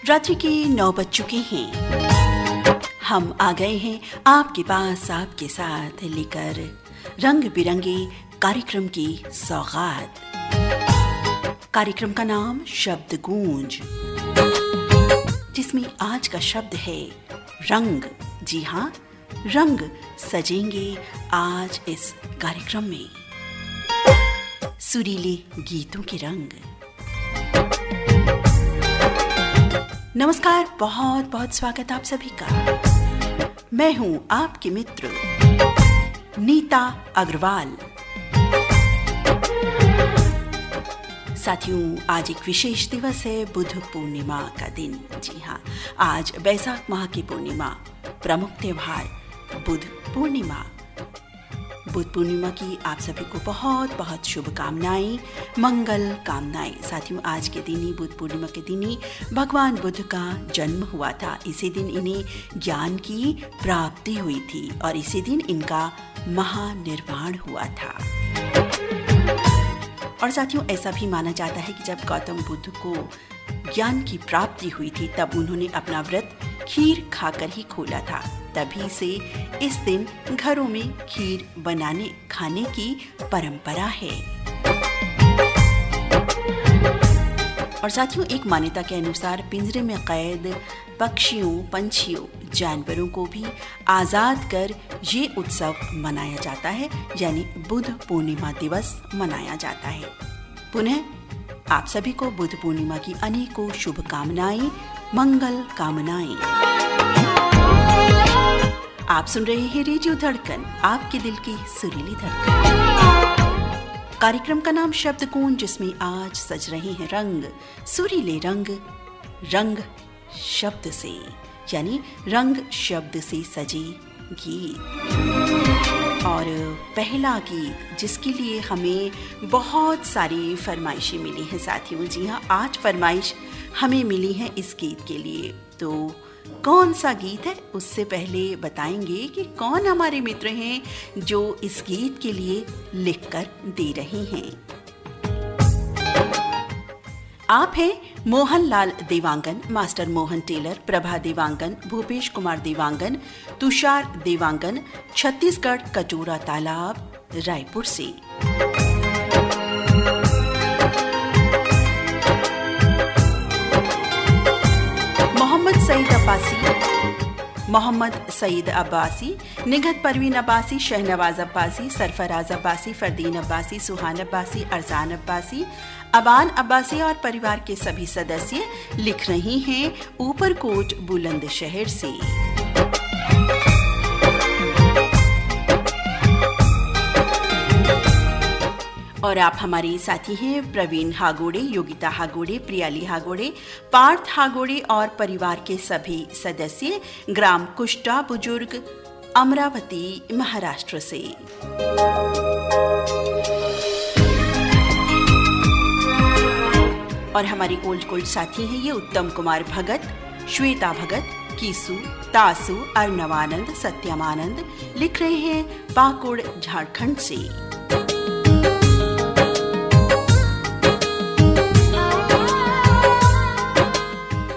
रात्रि के 9 बज चुके हैं। हम आ गए हैं आपके पास आपके साथ लेकर रंग बिरंगे कार्यक्रम की सौगात। कार्यक्रम का नाम शब्द गूंज, जिसमें आज का शब्द है रंग। जी हाँ, रंग सजेंगे आज इस कार्यक्रम में, सुरीले गीतों के रंग। नमस्कार, बहुत बहुत स्वागत आप सभी का। मैं हूं आपकी मित्र नीता अग्रवाल। साथियों, आज एक विशेष दिवस है, बुद्ध पूर्णिमा का दिन। जी हाँ, आज बैसाख माह की पूर्णिमा, प्रमुख त्योहार बुद्ध पूर्णिमा। बुद्ध पूर्णिमा की आप सभी को बहुत बहुत शुभकामनाएं, मंगल कामनाएं। साथियों, आज के दिन ही, बुद्ध पूर्णिमा के दिन ही भगवान बुद्ध का जन्म हुआ था। इसी दिन इन्हें ज्ञान की प्राप्ति हुई थी और इसी दिन इनका महानिर्वाण हुआ था। और साथियों, ऐसा भी माना जाता है कि जब गौतम बुद्ध को ज्ञान की प्राप्ति हुई थी तब उन्होंने अपना व्रत खीर खाकर ही खोला था। तभी से इस दिन घरों में खीर बनाने खाने की परंपरा है। और साथियों, एक मान्यता के अनुसार पिंजरे में कैद पक्षियों, पंछियों, जानवरों को भी आजाद कर ये उत्सव मनाया जाता है, यानी बुद्ध पूर्णिमा दिवस मनाया जाता है। पुनः आप सभी को बुद्ध पूर्णिमा की अनेकों शुभकामनाएं, मंगल कामनाएं। आप सुन रहे हैं रेडियो धड़कन, आपके दिल की सुरीली धड़कन। कार्यक्रम का नाम शब्द गूंज, जिसमें आज सज रहे हैं रंग, सुरीले रंग। रंग शब्द से, यानी रंग शब्द से सजे गीत। और पहला गीत जिसके लिए हमें बहुत सारी फरमाइशें मिली हैं साथियों। जी हाँ, 8 फरमाइश हमें मिली हैं इस गीत के लिए। तो कौन सा गीत है उससे पहले बताएंगे कि कौन हमारे मित्र हैं जो इस गीत के लिए लिखकर दे रहे हैं। आप हैं मोहन लाल देवांगन, मास्टर मोहन टेलर, प्रभा देवांगन, भूपेश कुमार देवांगन, तुषार देवांगन, छत्तीसगढ़ कटोरा तालाब, रायपुर से। मोहम्मद सईद अब्बासी, निघत परवीन अब्बासी, शहनवाज अब्बासी, सरफराज अब्बासी, फरदीन अब्बासी, सुहान अब्बासी, अरजान अब्बासी, अबान अब्बासी और परिवार के सभी सदस्य लिख रही हैं ऊपरकोट बुलंदशहर से। और आप हमारे साथी हैं प्रवीण हागोड़े, योगिता हागोड़े, प्रियाली हागोड़े, पार्थ हागोड़े और परिवार के सभी सदस्य, ग्राम कुष्टा बुजुर्ग, अमरावती, महाराष्ट्र से। और हमारी ओल्ड गोल्ड साथी हैं ये उत्तम कुमार भगत, श्वेता भगत, कीसु, तासु, अर्णवानंद, सत्यमानंद लिख रहे हैं पाकुड़, झारखंड से।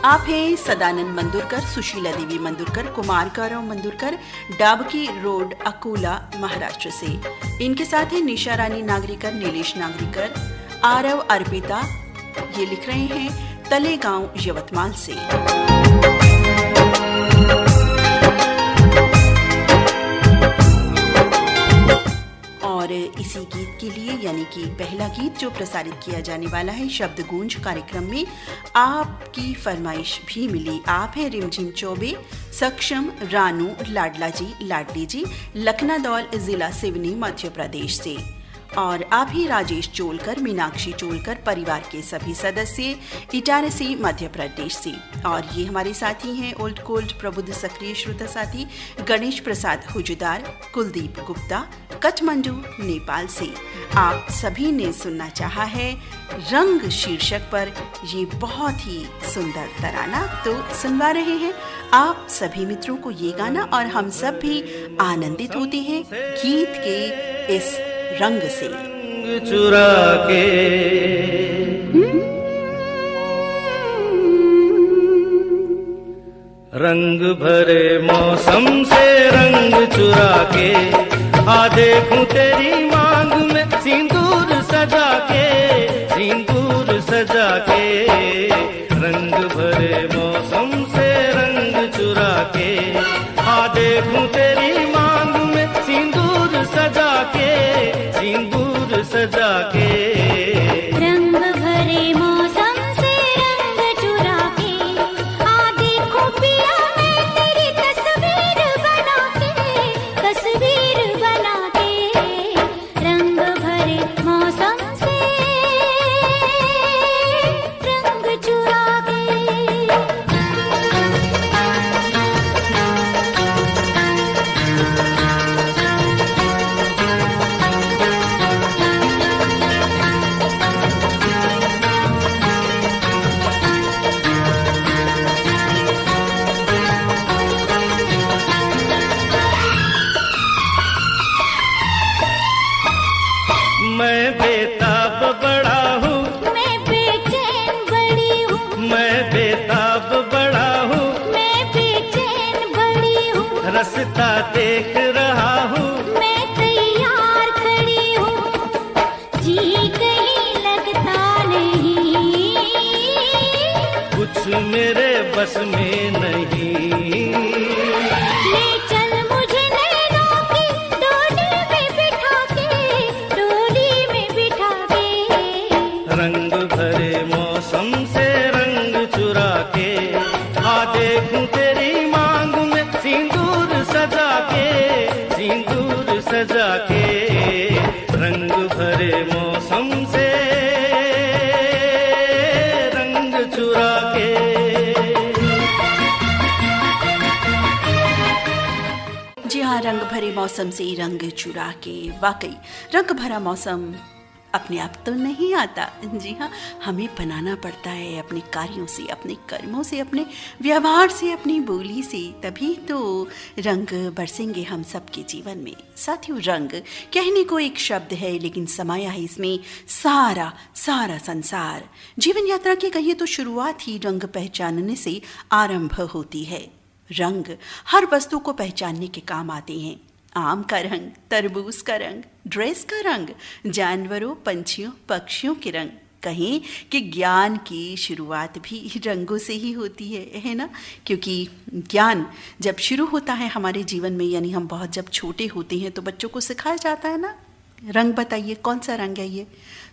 आप हैं सदानंद मंदुरकर, सुशीला देवी मंदुरकर, कुमार गौरव मंदुरकर, डाबकी रोड, अकोला, महाराष्ट्र से। इनके साथ हैं निशा रानी नागरिकर, नीलेश नागरिकर, आरव अर्पिता, ये लिख रहे हैं तलेगांव, यवतमाल से। और इसी गीत के लिए, यानी कि पहला गीत जो प्रसारित किया जाने वाला है शब्द गूंज कार्यक्रम में, आपकी फरमाइश भी मिली। आप हैं रिमझिम चौबे, सक्षम, रानू, लाडला जी, लाडली जी, लखनादौल, जिला सिवनी, मध्य प्रदेश से। और आप ही राजेश चोलकर, मीनाक्षी चोलकर, परिवार के सभी सदस्य, इटारसी, मध्य प्रदेश से। और ये हमारे साथी हैं ओल्ड गोल्ड प्रबुद्ध सक्रिय श्रोता साथी गणेश प्रसाद हुजुदार, कुलदीप गुप्ता, काठमांडू, नेपाल से। आप सभी ने सुनना चाहा है रंग शीर्षक पर ये बहुत ही सुंदर तराना, तो सुनवा रहे हैं आप सभी मित्रों को ये गाना। और हम सब भी आनंदित होते हैं गीत के इस रंग से। चुरा के रंग भरे मौसम से रंग चुरा के आ देखूं तेरी मांग में सिंदूर सजा के, सिंदूर सजा के। रंग भरे मौसम से रंग चुरा के आ देखूं तेरी मांग में सिंदूर सजा के, सिंदूर सजा के। रंग भरे मौसम से रंग चुरा के आ देखो पिया मैं तेरी तस्वीर बना के, तस्वीर बना के। रंग भरे मौसम से रंग चुरा के। मैं बेताब बड़ा हूँ, मैं बेचैन बड़ी हूँ, मैं बेताब बड़ा हूँ, मैं बेचैन बड़ी हूँ। रास्ता देख रहा हूँ, मैं तैयार खड़ी हूँ, जी कहीं लगता नहीं, कुछ मेरे बस में नहीं। ले चल मुझे नैनों की डोली में बिठा के, डोली में बिठा के। रंग भरे मौसम से रंग चुरा के आ देखूं तेरी मांग में सिंदूर सजा के, सिंदूर सजा के। रंग भरे मौसम से रंग चुरा के। जी हाँ, रंग भरे मौसम से रंग चुरा के। वाकई रंग भरा मौसम अपने आप तो नहीं आता। जी हाँ, हमें बनाना पड़ता है अपने कार्यों से, अपने कर्मों से, अपने व्यवहार से, अपनी बोली से, तभी तो रंग बरसेंगे हम सबके जीवन में। साथियों, रंग कहने को एक शब्द है, लेकिन समाया है इसमें सारा सारा संसार। जीवन यात्रा की कहिए तो शुरुआत ही रंग पहचानने से आरंभ होती है। रंग हर वस्तु को पहचानने के काम आते हैं। आम का रंग, तरबूज का रंग, ड्रेस का रंग, जानवरों, पंछियों, पक्षियों के रंग। कहें कि ज्ञान की शुरुआत भी रंगों से ही होती है ना? क्योंकि ज्ञान जब शुरू होता है हमारे जीवन में, यानी हम बहुत जब छोटे होते हैं तो बच्चों को सिखाया जाता है ना, रंग बताइए कौन सा रंग है ये।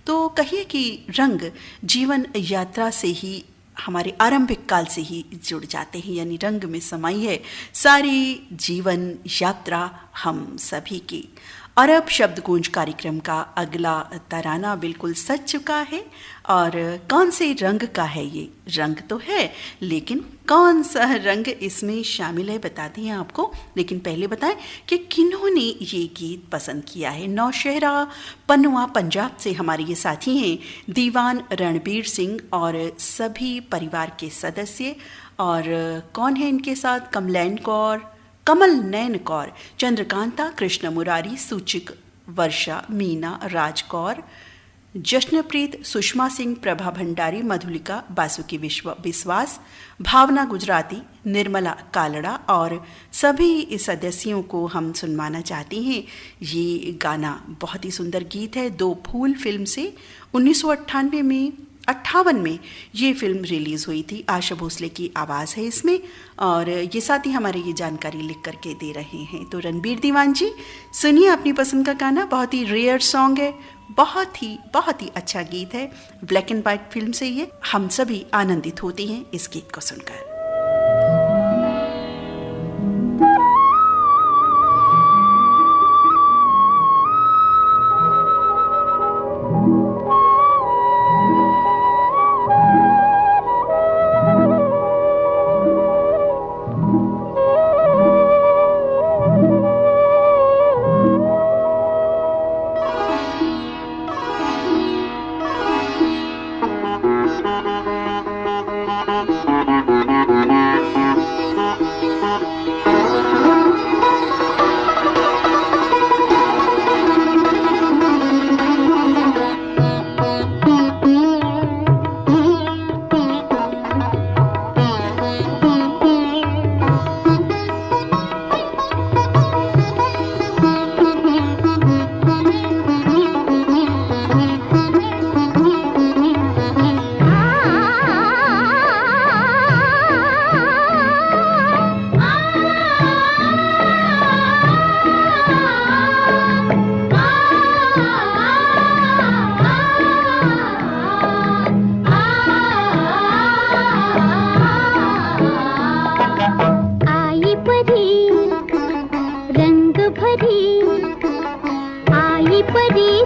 तो कहिए कि रंग जीवन यात्रा से ही, हमारे आरंभिक काल से ही जुड़ जाते हैं, यानी रंग में समाई है सारी जीवन यात्रा हम सभी की। और अब शब्दगूंज कार्यक्रम का अगला तराना बिल्कुल सज चुका है। और कौन से रंग का है ये? रंग तो है, लेकिन कौन सा रंग इसमें शामिल है बताते हैं आपको। लेकिन पहले बताएं कि किन्होंने ये गीत पसंद किया है। नौशहरा पनुआ पंजाब से हमारे ये साथी हैं दीवान रणबीर सिंह और सभी परिवार के सदस्य। और कौन है इनके साथ? कमलैन कौर, कमल नैन कौर, चंद्रकांता, कृष्ण मुरारी, सूचिक, वर्षा, मीना, राज कौर, जश्नप्रीत, सुषमा सिंह, प्रभा भंडारी, मधुलिका, बासुकी विश्वास, भावना गुजराती, निर्मला कालड़ा और सभी सदस्यों को हम सुनवाना चाहते हैं। ये गाना बहुत ही सुंदर गीत है। दो फूल फिल्म से 1958 में ये फिल्म रिलीज़ हुई थी। आशा भोसले की आवाज़ है इसमें। और ये साथ ही हमारे ये जानकारी लिख करके दे रहे हैं। तो रणबीर दीवान जी, सुनिए अपनी पसंद का गाना। बहुत ही रेयर सॉन्ग है, बहुत ही अच्छा गीत है। ब्लैक एंड वाइट फिल्म से ये। हम सभी आनंदित होते हैं इस गीत को सुनकर।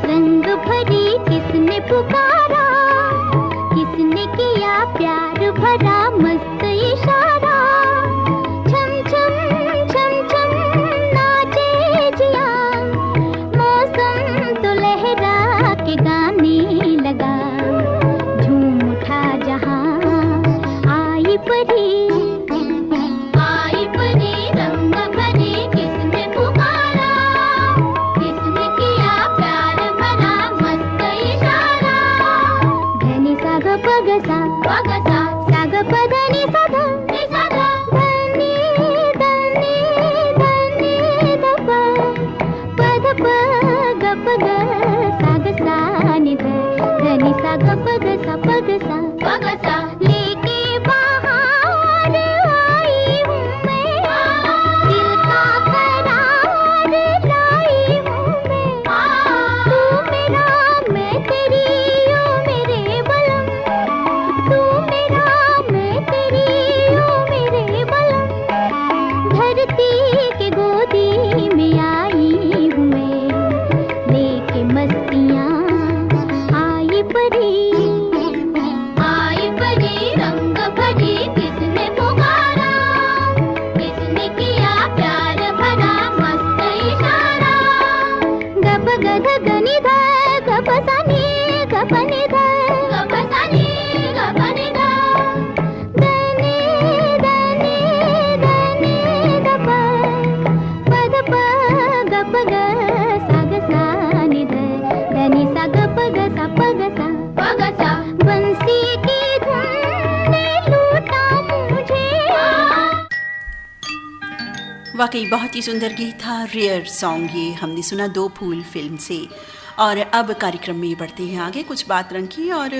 रंग भरी किसने पुकारा, किसने किया प्यार भरा मस्त इशारा। छम छम छम छम नाचे जिया, मौसम तो लहरा के गाने लगा। झूम उठा जहां आई परी, आई परी रंग भरी किसने पुकारा, किसने किया प्यार भरा मस्त इशारा। धनी सा ग प ग सा सा ग प ध नि सा ध नि सा ध धनी धनी धनी ध प ध प ग प ग सा ग सा नि ध धनी सा ग प ग सा लेके बाहर आई हूँ मैं, दिल का करार लाई हूँ मैं। तू मेरा मैं तेरी ओ मेरे बलम, तू मेरा मैं तेरी ओ मेरे बलम। धरती के गोदी में आई हूँ मैं, लेके मस्तियाँ आई परी, आई परी रंग भरी किसने पुकारा, किसने किया प्यार भरा मस्त इशारा। गप गध गनि ध गप सनि गप नि ध गप सनि गप नि ध धनि धनि धनि गप पद प गप ग सा ग सा नि ध धनि सा गप ग सा प ग सा। बंसी की धुन ने लूटा मुझे। वाकई बहुत ही सुंदर गीत था, रेयर सॉन्ग ये हमने सुना दो फूल फिल्म से। और अब कार्यक्रम में बढ़ते हैं आगे कुछ बात रंग की। और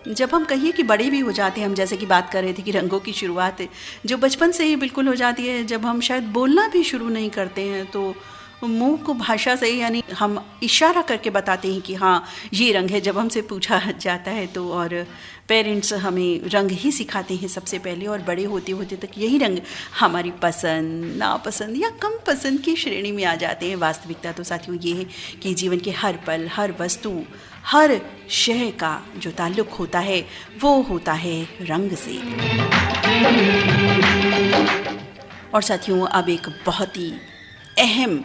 जब हम कहिए कि बड़े भी हो जाते हैं, हम जैसे कि बात कर रहे थे कि रंगों की शुरुआत जो बचपन से ही बिल्कुल हो जाती है, जब हम शायद बोलना भी शुरू नहीं करते हैं तो मुंह को भाषा से यानी हम इशारा करके बताते हैं कि हाँ ये रंग है जब हमसे पूछा जाता है तो। और पेरेंट्स हमें रंग ही सिखाते हैं सबसे पहले, और बड़े होते होते तक यही रंग हमारी पसंद नापसंद या कम पसंद की श्रेणी में आ जाते हैं। वास्तविकता तो साथियों ये है कि जीवन के हर पल, हर वस्तु, हर शय का जो ताल्लुक होता है वो होता है रंग से। और साथियों अब एक बहुत ही अहम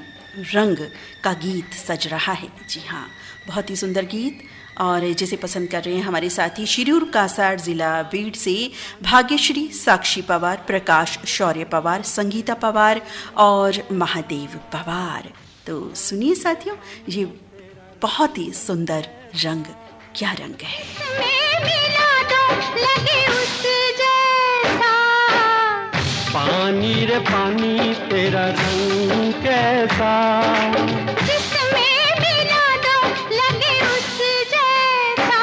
रंग का गीत सज रहा है। जी हाँ, बहुत ही सुंदर गीत, और जिसे पसंद कर रहे हैं हमारे साथी शिरूर कासार जिला बीड़ से भाग्यश्री, साक्षी पवार, प्रकाश शौर्य पवार, संगीता पवार और महादेव पवार। तो सुनिए साथियों ये बहुत ही सुंदर रंग क्या रंग है। पानी रे पानी तेरा रंग कैसा, जिसमें मिला दो लगे उस जैसा।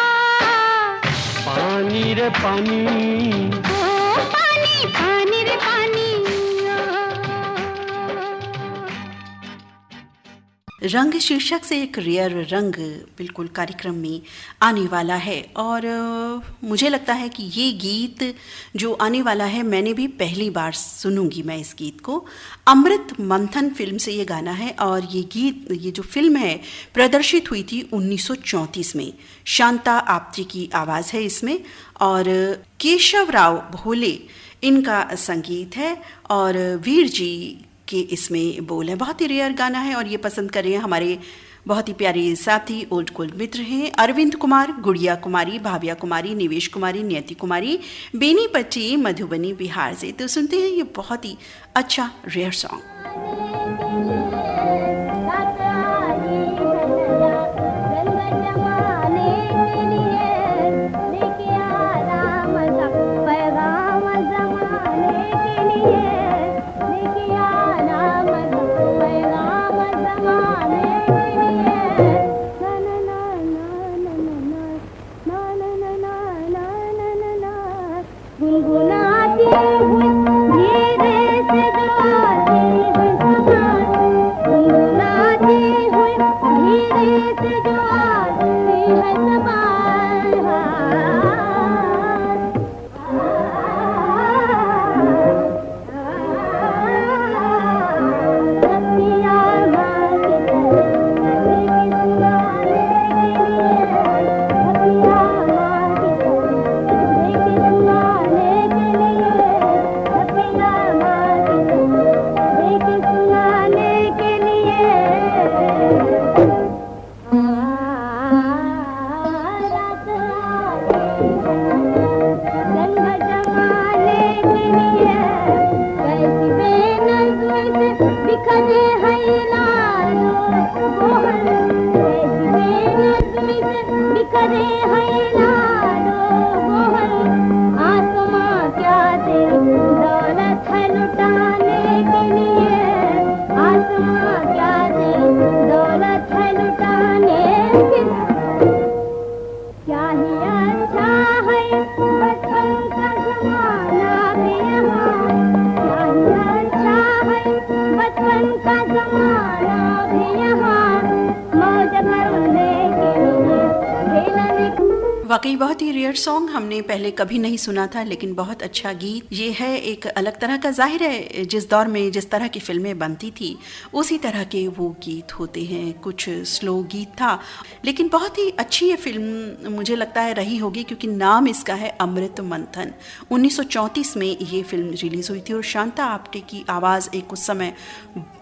पानी रे पानी, ओ पानी पानी रे पानी। रंग शीर्षक से एक रेयर रंग बिल्कुल कार्यक्रम में आने वाला है। और मुझे लगता है कि ये गीत जो आने वाला है मैंने भी पहली बार सुनूंगी मैं इस गीत को। अमृत मंथन फिल्म से ये गाना है, और ये गीत, ये जो फिल्म है प्रदर्शित हुई थी 1934 में। शांता आप्टे की आवाज़ है इसमें, और केशव राव भोले इनका संगीत है, और वीर जी के इसमें बोल है। बहुत ही रेयर गाना है, और ये पसंद कर रहे हैं हमारे बहुत ही प्यारे साथी ओल्ड गोल्ड मित्र हैं अरविंद कुमार, गुड़िया कुमारी, भाविया कुमारी, निवेश कुमारी, नियति कुमारी, बेनी पट्टी, मधुबनी, बिहार से। तो सुनते हैं ये बहुत ही अच्छा रेयर सॉन्ग। भरे हैं लाडो मोहन, आसमां क्या दे दौलत है लुटाने के लिए, आसमां क्या दे दौलत है लुटाने के लिए। क्या ही अच्छा है बचपन का जमाना भी यहाँ, क्या ही अच्छा है बचपन का जमाना भी यहाँ, मौज करने के लिए खेलने। वाकई बहुत ही रेयर सॉन्ग, हमने पहले कभी नहीं सुना था, लेकिन बहुत अच्छा गीत ये है। एक अलग तरह का, जाहिर है जिस दौर में जिस तरह की फिल्में बनती थी उसी तरह के वो गीत होते हैं। कुछ स्लो गीत था, लेकिन बहुत ही अच्छी ये फिल्म मुझे लगता है रही होगी, क्योंकि नाम इसका है अमृत मंथन। 1934 में ये फिल्म रिलीज़ हुई थी और शांता आप्टे की आवाज़ एक उस समय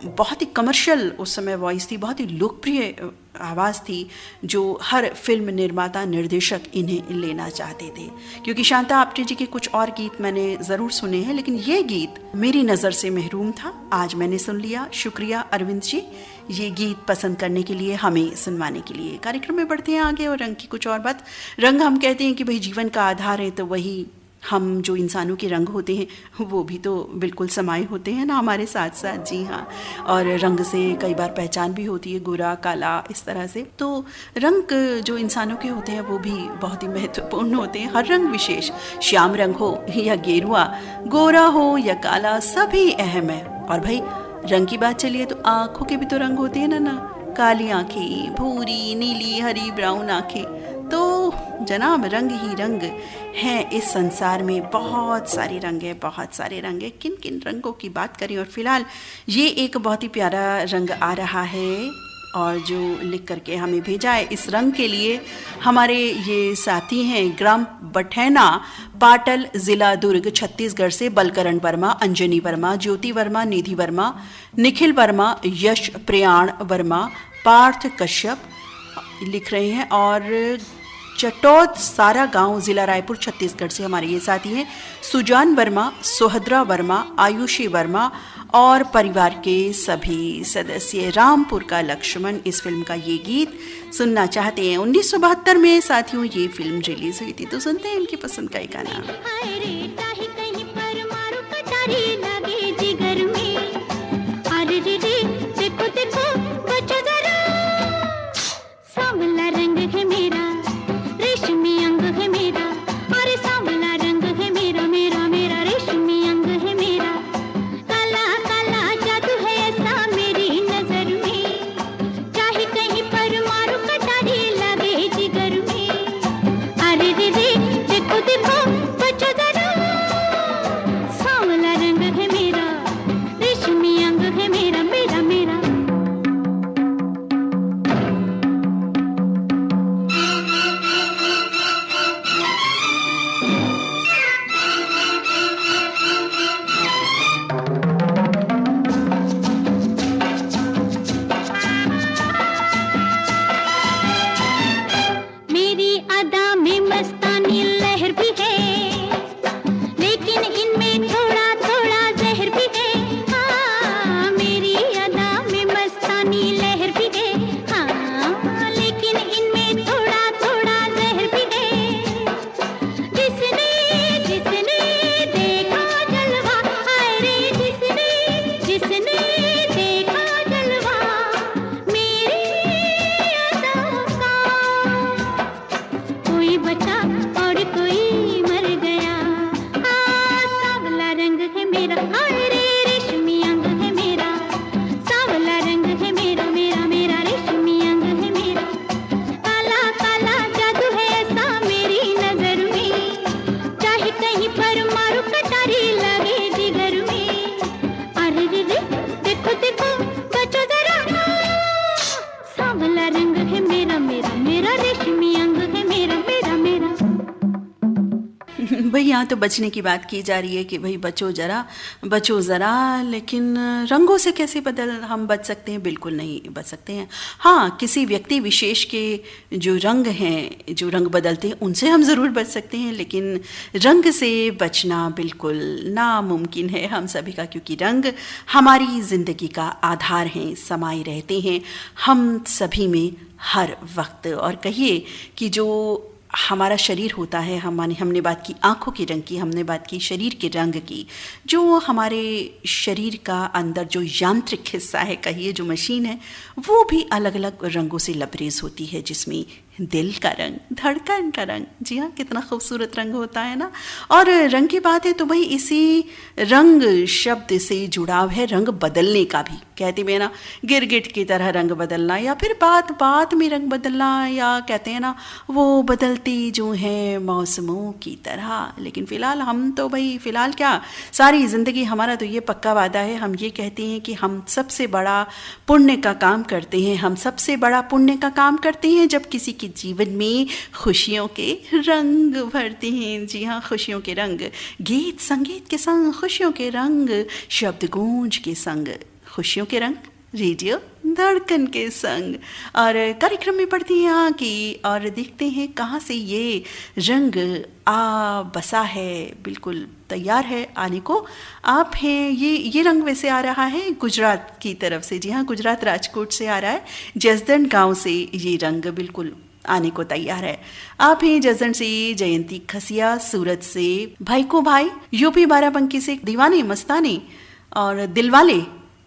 बहुत ही कमर्शियल उस समय वॉइस थी, बहुत ही लोकप्रिय आवाज़ थी, जो हर फिल्म निर्माता निर्देशक इन्हें लेना चाहते थे। क्योंकि शांता आप्टे जी के कुछ और गीत मैंने ज़रूर सुने हैं, लेकिन ये गीत मेरी नज़र से महरूम था। आज मैंने सुन लिया। शुक्रिया अरविंद जी, ये गीत पसंद करने के लिए, हमें सुनवाने के लिए। कार्यक्रम में बढ़ते हैं आगे और रंग की कुछ और बात। रंग हम कहते हैं कि भाई जीवन का आधार है, तो वही हम जो इंसानों के रंग होते हैं वो भी तो बिल्कुल समाये होते हैं ना हमारे साथ साथ। जी हाँ, और रंग से कई बार पहचान भी होती है, गोरा काला इस तरह से। तो रंग जो इंसानों के होते हैं वो भी बहुत ही महत्वपूर्ण होते हैं। हर रंग विशेष, श्याम रंग हो या गेरुआ, गोरा हो या काला, सभी अहम है। और भाई रंग की बात चलिए तो आँखों के भी तो रंग होते हैं ना, काली आँखें, भूरी, नीली, हरी, ब्राउन आँखें। तो जनाब रंग ही रंग हैं इस संसार में। बहुत सारे रंग हैं, बहुत सारे रंग हैं। किन किन रंगों की बात करें। और फिलहाल ये एक बहुत ही प्यारा रंग आ रहा है और जो लिख करके हमें भेजा है इस रंग के लिए हमारे ये साथी हैं ग्राम बठैना, पाटल, जिला दुर्ग, छत्तीसगढ़ से बलकरण वर्मा, अंजनी वर्मा, ज्योति वर्मा, निधि वर्मा, निखिल वर्मा, यश प्रयाण वर्मा, पार्थ कश्यप लिख रहे हैं। और चटौद सारा गांव, जिला रायपुर, छत्तीसगढ़ से हमारे ये साथी हैं सुजान वर्मा, सुहद्रा वर्मा, आयुषी वर्मा और परिवार के सभी सदस्य। रामपुर का लक्ष्मण इस फिल्म का ये गीत सुनना चाहते हैं। 1972 में साथियों ये फिल्म रिलीज हुई थी, तो सुनते हैं इनकी पसंद का एक गाना। सांवला रंग है मेरा, रेशमी अंग है मेरा, अरे सांवला रंग है मेरा, मेरा मेरा रेशमी अंग है मेरा, काला काला जादू है ऐसा मेरी नजर में, चाहे कहीं पर मारो कटारी लगे जिगर में, अरे रे रे देखो देखो बच्चों जरा, सांवला रंग है मेरा, रेशमी अंग है मेरा, मेरा मेरा। मेरी अदा में मस्तानी लहर भी है, लेकिन इनमें थोड़ा थोड़ा जहर भी है। हाँ, मेरी अदा में मस्तानी लहर भी है, हाँ, लेकिन इनमें थोड़ा थोड़ा जहर भी है। जिसने जिसने देखा जलवा, हाय रे जिसने जिसने देखा जलवा, मेरी अदा का कोई बचा और कोई मर गया। सांवला रंग है मेरा, हाय रे रेशमी अंग है मेरा, सांवला रंग है मेरा, मेरा मेरा रेशमी अंग है मेरा, काला काला जादू है ऐसा मेरी नजर में, चाहे कहीं पर मारो कटारी लगे जिगर में, अरे रे रे देखो देखो बचो जरा, सांवला रंग है मेरा, मेरा मेरा रेशमी अंग है मेरा, मेरा मेरा। भाई यहाँ तो बचने की बात की जा रही है कि भाई बचो ज़रा, लेकिन रंगों से कैसे हम बच सकते हैं? बिल्कुल नहीं बच सकते हैं। हाँ, किसी व्यक्ति विशेष के जो रंग हैं, जो रंग बदलते हैं, उनसे हम ज़रूर बच सकते हैं, लेकिन रंग से बचना बिल्कुल नामुमकिन है हम सभी का, क्योंकि रंग हमारी ज़िंदगी का आधार हैं, समाये रहते हैं हम सभी में, हर वक्त। और कहिए कि जो हमारा शरीर होता है, हमने बात की आँखों के रंग की, हमने बात की शरीर के रंग की, जो हमारे शरीर का अंदर जो यांत्रिक हिस्सा है, कहिए जो मशीन है, वो भी अलग अलग रंगों से लबरेज होती है, जिसमें दिल का रंग, धड़कन का रंग, जी हाँ, कितना खूबसूरत रंग होता है ना। और रंग की बात है तो भाई इसी रंग शब्द से जुड़ाव है रंग बदलने का भी। कहते हैं ना, गिरगिट की तरह रंग बदलना, या फिर बात बात में रंग बदलना, या कहते हैं ना वो बदलती जो है मौसमों की तरह। लेकिन फ़िलहाल हम तो भाई फ़िलहाल क्या, सारी ज़िंदगी हमारा तो ये पक्का वादा है, हम ये कहते हैं कि हम सबसे बड़ा पुण्य का काम करते हैं, हम सबसे बड़ा पुण्य का काम करते हैं जब किसी के जीवन में खुशियों के रंग भरते हैं। जी हाँ, खुशियों के रंग, गीत संगीत के संग खुशियों के रंग, शब्द गूंज के संग खुशियों के रंग, रेडियो धड़कन के संग। और कार्यक्रम में पढ़ती हैं यहाँ की और देखते हैं कहाँ से ये रंग आ बसा है, बिल्कुल तैयार है आने को। आप हैं ये रंग वैसे आ रहा है गुजरात की तरफ से। जी हाँ, गुजरात राजकोट से आ रहा है, जसदन गांव से ये रंग बिल्कुल आने को तैयार है। आप हैं जसदन से जयंती खसिया, सूरत से भाई को भाई, यूपी बाराबंकी से दीवाने मस्ताने और दिलवाले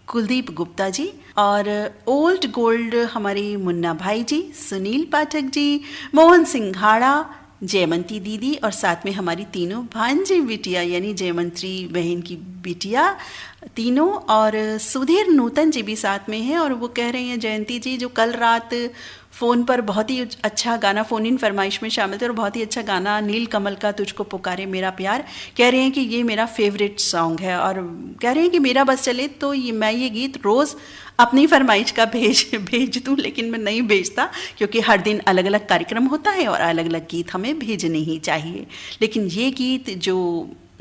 कुलदीप गुप्ता जी, और ओल्ड गोल्ड हमारे मुन्ना भाई जी, सुनील पाठक जी, मोहन सिंघाड़ा, जयमंती दीदी, और साथ में हमारी तीनों भांजी बिटिया यानी जयमंती बहन की बिटिया तीनों, और सुधीर नूतन जी भी साथ में हैं। और वो कह रहे हैं जयंती जी, जो कल रात फ़ोन पर बहुत ही अच्छा गाना फ़ोन इन फरमाइश में शामिल थे और बहुत ही अच्छा गाना नील कमल का तुझको पुकारे मेरा प्यार, कह रहे हैं कि ये मेरा फेवरेट सॉन्ग है, और कह रहे हैं कि मेरा बस चले तो मैं ये गीत रोज़ अपनी फरमाइश का भेज दूँ, लेकिन मैं नहीं भेजता क्योंकि हर दिन अलग अलग कार्यक्रम होता है और अलग अलग गीत हमें भेजने ही चाहिए। लेकिन ये गीत जो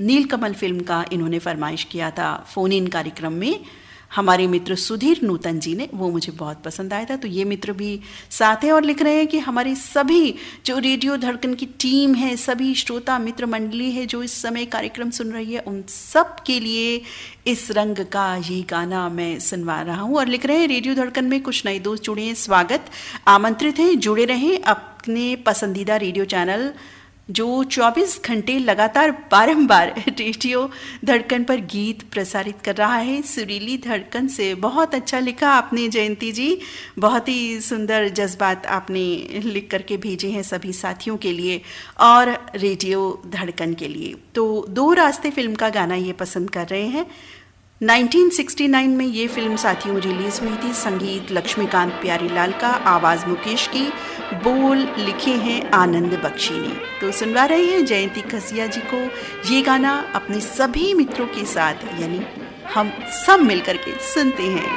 नीलकमल फिल्म का इन्होंने फरमाइश किया था फ़ोन इन कार्यक्रम में हमारे मित्र सुधीर नूतन जी ने, वो मुझे बहुत पसंद आया था। तो ये मित्र भी साथ हैं और लिख रहे हैं कि हमारी सभी जो रेडियो धड़कन की टीम है, सभी श्रोता मित्र मंडली है जो इस समय कार्यक्रम सुन रही है, उन सब के लिए इस रंग का ये गाना मैं सुनवा रहा हूँ। और लिख रहे हैं रेडियो धड़कन में कुछ नए दोस्त जुड़े हैं, स्वागत, आमंत्रित हैं, जुड़े रहें अपने पसंदीदा रेडियो चैनल जो 24 घंटे लगातार बारंबार रेडियो धड़कन पर गीत प्रसारित कर रहा है, सुरीली धड़कन से। बहुत अच्छा लिखा आपने जयंती जी, बहुत ही सुंदर जज्बात आपने लिख करके भेजे हैं सभी साथियों के लिए और रेडियो धड़कन के लिए। तो दो रास्ते फिल्म का गाना ये पसंद कर रहे हैं। 1969 में ये फिल्म साथियों रिलीज हुई थी। संगीत लक्ष्मीकांत प्यारीलाल का, आवाज़ मुकेश की, बोल लिखे हैं आनंद बख्शी ने। तो सुनवा रहे हैं जयंती खसिया जी को ये गाना अपने सभी मित्रों के साथ, यानी हम सब मिलकर के सुनते हैं।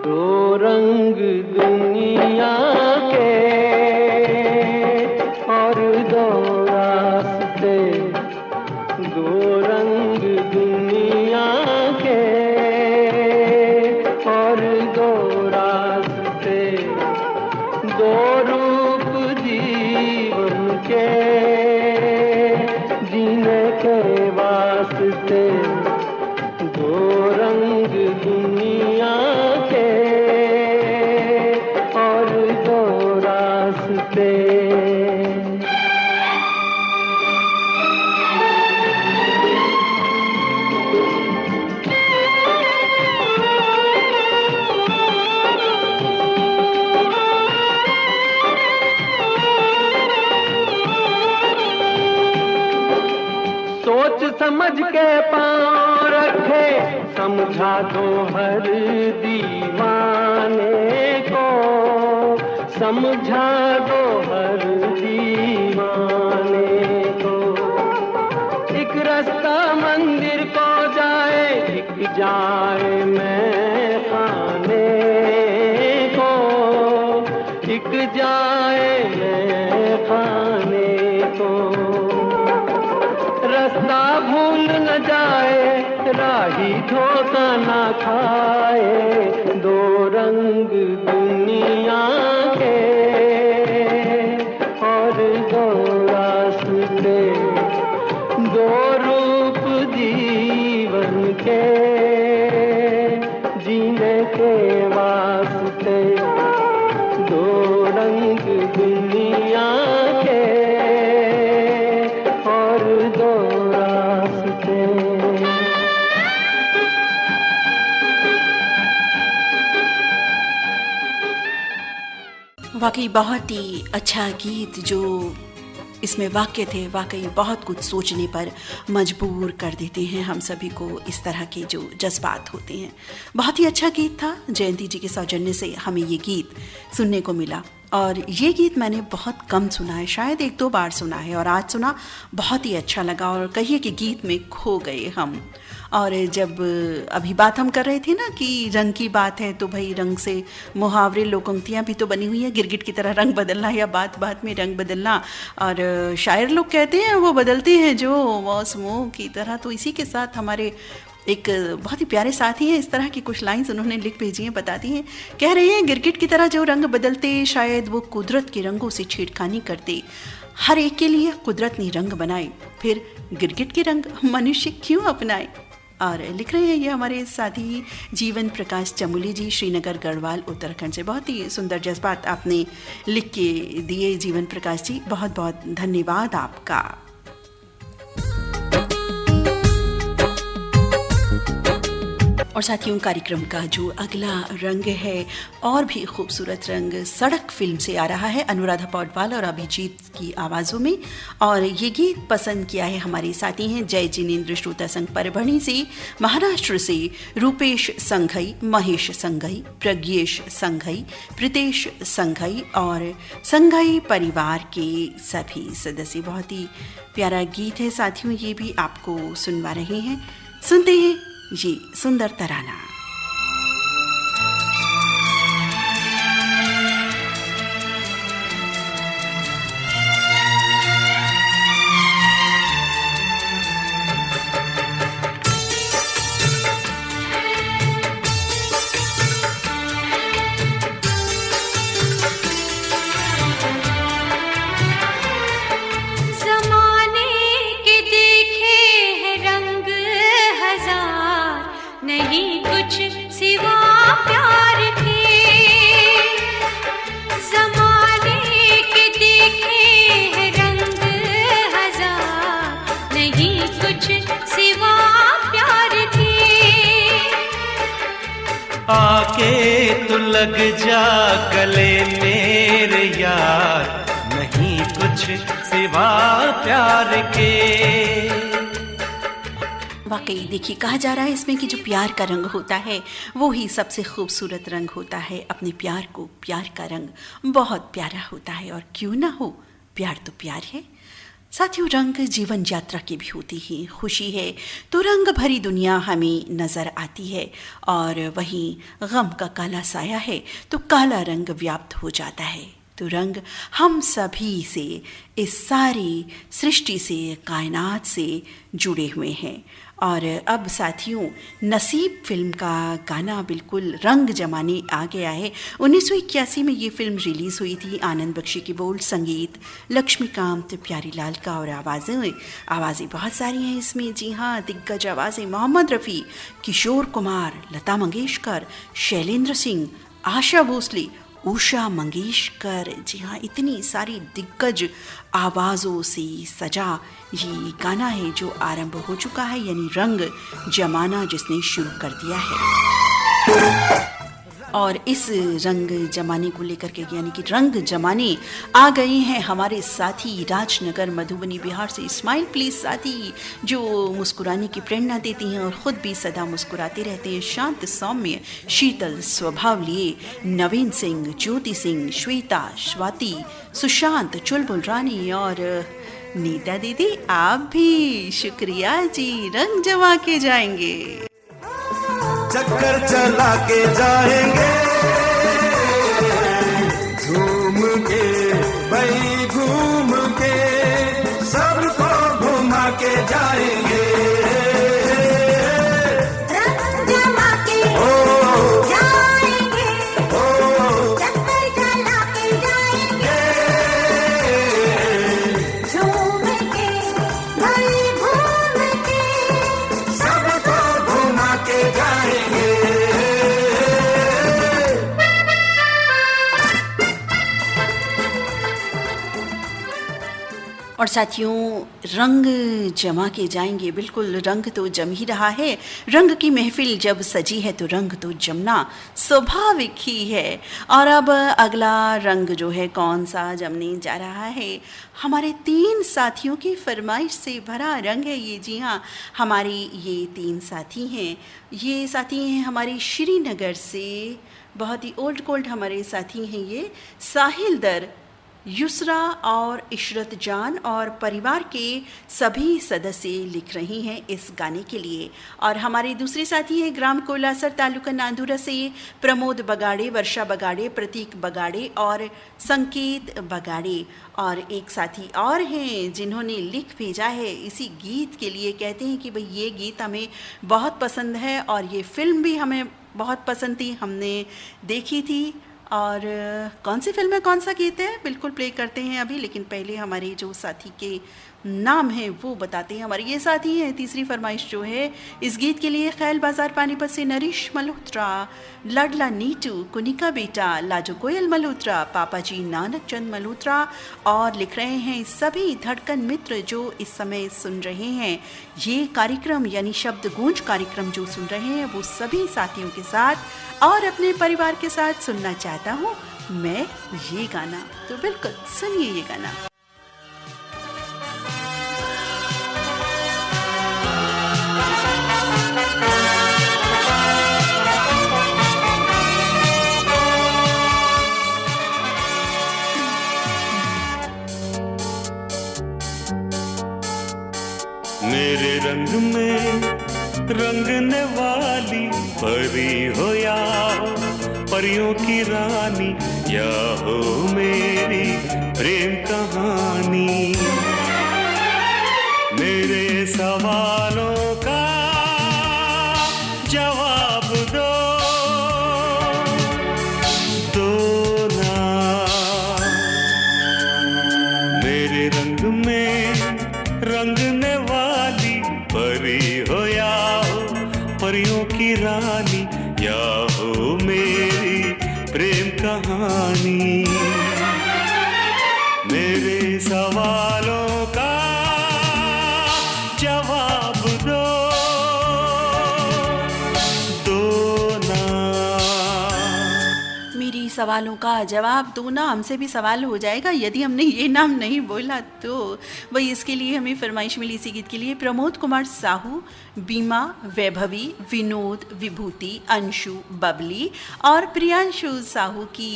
दो रंग दुनिया के और दो रास्ते, दो रंग दुनिया के और दो रास्ते, दो रूप जीवन के जीने के वास्ते, दो रंग दुनिया के और दो रास्ते। सोच समझ के पाँव रखे, समझा दो हर दीवाने को, समझा दो हर दीवाने को। एक रास्ता मंदिर को जाए, एक जाए मैं खाने को, एक जाए मैं खाने को। रास्ता भूल न जाए, राही धोखा न खाए, दो रंग दुनिया के और दो रास्ते। वाकई बहुत ही अच्छा गीत जो इसमें वाक्य थे, वाकई बहुत कुछ सोचने पर मजबूर कर देते हैं हम सभी को। इस तरह के जो जज्बात होते हैं, बहुत ही अच्छा गीत था। जयंती जी के सौजन्य से हमें ये गीत सुनने को मिला और ये गीत मैंने बहुत कम सुना है, शायद 1-2 बार सुना है और आज सुना, बहुत ही अच्छा लगा और कहिए कि गीत में खो गए हम। और जब अभी बात हम कर रहे थे ना कि रंग की बात है, तो भाई रंग से मुहावरे लोकोक्तियाँ भी तो बनी हुई है, गिरगिट की तरह रंग बदलना या बात बात में रंग बदलना। और शायर लोग कहते हैं वो बदलते हैं जो मौसमों की तरह। तो इसी के साथ हमारे एक बहुत ही प्यारे साथी हैं, इस तरह की कुछ लाइंस उन्होंने लिख भेजी हैं, बताती हैं। कह रहे हैं गिरगिट की तरह जो रंग बदलते, शायद वो कुदरत के रंगों से छेड़खानी करते। हर एक के लिए कुदरत ने रंग बनाए, फिर गिरगिट के रंग मनुष्य क्यों अपनाए। और लिख रहे हैं ये हमारे साथी जीवन प्रकाश चमोली जी, श्रीनगर गढ़वाल उत्तराखंड से। बहुत ही सुंदर जज्बात आपने लिख के दिए जीवन प्रकाश जी, बहुत बहुत धन्यवाद आपका। और साथियों, कार्यक्रम का जो अगला रंग है और भी खूबसूरत रंग सड़क फिल्म से आ रहा है, अनुराधा पौडवाल और अभिजीत की आवाज़ों में। और ये गीत पसंद किया है हमारे साथी हैं जय जिनेन्द्र श्रोता संघ परभणी से, महाराष्ट्र से Rupesh Shanghai, Mahesh Shanghai, Pradnyesh Shanghai, Pritesh Shanghai और संघई परिवार के सभी सदस्य। बहुत ही प्यारा गीत है साथियों, ये भी आपको सुनवा रहे हैं। सुनते हैं ये सुंदर तराना। नहीं कुछ सिवा प्यार के, ज़माने के देखे हैं रंग हजार, नहीं कुछ सिवा प्यार के। आके तू लग जा गले मेरे यार, नहीं कुछ सिवा प्यार के। वाकई देखिए, कहा जा रहा है इसमें कि जो प्यार का रंग होता है वो ही सबसे खूबसूरत रंग होता है। अपने प्यार को, प्यार का रंग बहुत प्यारा होता है और क्यों ना हो, प्यार तो प्यार है। साथियों, रंग जीवन यात्रा की भी होती है। खुशी है तो रंग भरी दुनिया हमें नज़र आती है और वहीं गम का काला साया है तो काला रंग व्याप्त हो जाता है। तो रंग हम सभी से, इस सारी सृष्टि से, कायनात से जुड़े हुए हैं। और अब साथियों, नसीब फिल्म का गाना बिल्कुल रंग जमाने आ गया है। 1981 में ये फिल्म रिलीज़ हुई थी। आनंद बख्शी की बोल, संगीत लक्ष्मीकांत प्यारीलाल का और आवाज़ें बहुत सारी हैं इसमें। जी हाँ, दिग्गज आवाज़ें मोहम्मद रफ़ी, किशोर कुमार, लता मंगेशकर, शैलेंद्र सिंह, आशा भोसले, उषा मंगेशकर। जी हाँ, इतनी सारी दिग्गज आवाज़ों से सजा ये गाना है जो आरंभ हो चुका है, यानी रंग जमाना जिसने शुरू कर दिया है। और इस रंग जमाने को लेकर के, यानी कि रंग जमाने आ गए हैं हमारे साथी राजनगर मधुबनी बिहार से स्माइल प्लीज साथी, जो मुस्कुराने की प्रेरणा देती हैं और ख़ुद भी सदा मुस्कुराते रहते हैं। शांत सौम्य शीतल स्वभाव लिए नवीन सिंह, ज्योति सिंह, श्वेता, स्वाति, सुशांत, चुलबुल रानी और नीता दीदी, आप भी शुक्रिया जी, रंग जमा के जाएंगे, चक्कर चला के जाएंगे, घूम के भाई घूम के सबको घुमा के जाएंगे, रंग जमा के जाएंगे, चक्कर चला के जाएंगे, झूम के भाई घूम के सबको घुमा के जाएंगे। और साथियों, रंग जमा के जाएंगे, बिल्कुल रंग तो जम ही रहा है। रंग की महफिल जब सजी है तो रंग तो जमना स्वाभाविक ही है। और अब अगला रंग जो है कौन सा जमने जा रहा है, हमारे 3 साथियों की फरमाइश से भरा रंग है ये। जी हाँ, हमारे ये 3 साथी हैं। ये साथी हैं हमारे श्रीनगर से, बहुत ही ओल्ड कोल्ड हमारे साथी हैं ये। साहिल दर, युसरा और इशरत जान और परिवार के सभी सदस्य लिख रही हैं इस गाने के लिए। और हमारे दूसरे साथी हैं ग्राम कोलासर तालुका नांदुरा से प्रमोद बगाड़े, वर्षा बगाड़े, प्रतीक बगाड़े और संकेत बगाड़े। और एक साथी और हैं जिन्होंने लिख भेजा है इसी गीत के लिए। कहते हैं कि भाई ये गीत हमें बहुत पसंद है और ये फिल्म भी हमें बहुत पसंद थी, हमने देखी थी। और कौन सी फिल्म है, कौन सा गीत है, बिल्कुल प्ले करते हैं अभी। लेकिन पहले हमारे जो साथी के नाम हैं वो बताते हैं। हमारे ये साथी हैं, तीसरी फरमाइश जो है इस गीत के लिए खैल बाजार पानीपत से नरीश मल्होत्रा, लाडला नीटू, कुनिका बेटा, लाजो कोयल मल्होत्रा, पापा जी नानक चंद मल्होत्रा। और लिख रहे हैं सभी धड़कन मित्र जो इस समय सुन रहे हैं ये कार्यक्रम, यानी शब्द गूंज कार्यक्रम जो सुन रहे हैं, वो सभी साथियों के साथ और अपने परिवार के साथ सुनना चाहता हूँ मैं ये गाना। तो बिल्कुल सुनिए ये गाना। मेरे रंग में रंगने वाली परी हो या परियों की रानी, या हो मेरी प्रेम कहानी। मेरे सवालों का जवाब दो ना। मेरे रंग में रंगने वाली परी हो या परियों की रानी, या हो मेरी प्रेम कहानी। मेरे सवालों का जवाब दो ना। मेरी सवालों का जवाब दो ना, हमसे भी सवाल हो जाएगा यदि हमने ये नाम नहीं बोला तो। वही इसके लिए हमें फरमाइश मिली इसी गीत के लिए। प्रमोद कुमार साहू, बीमा, वैभवी, विनोद, विभूति, अंशु, बबली और प्रियांशु साहू की।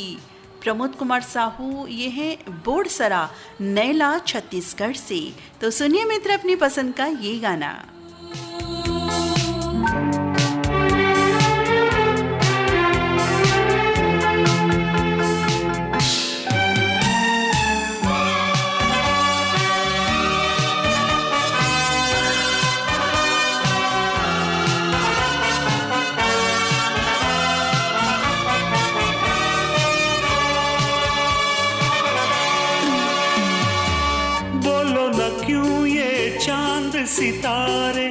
प्रमोद कुमार साहू ये हैं बोड़सरा, नैला, छत्तीसगढ़ से। तो सुनिए मित्र अपनी पसंद का ये गाना। सितारे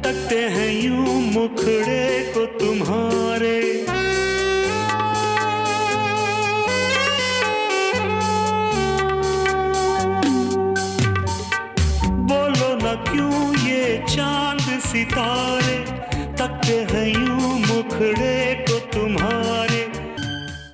तकते हैं यूं मुखड़े को तुम्हारे। बोलो ना क्यों ये चांद सितारे तकते हैं यूं मुखड़े को तुम्हारे।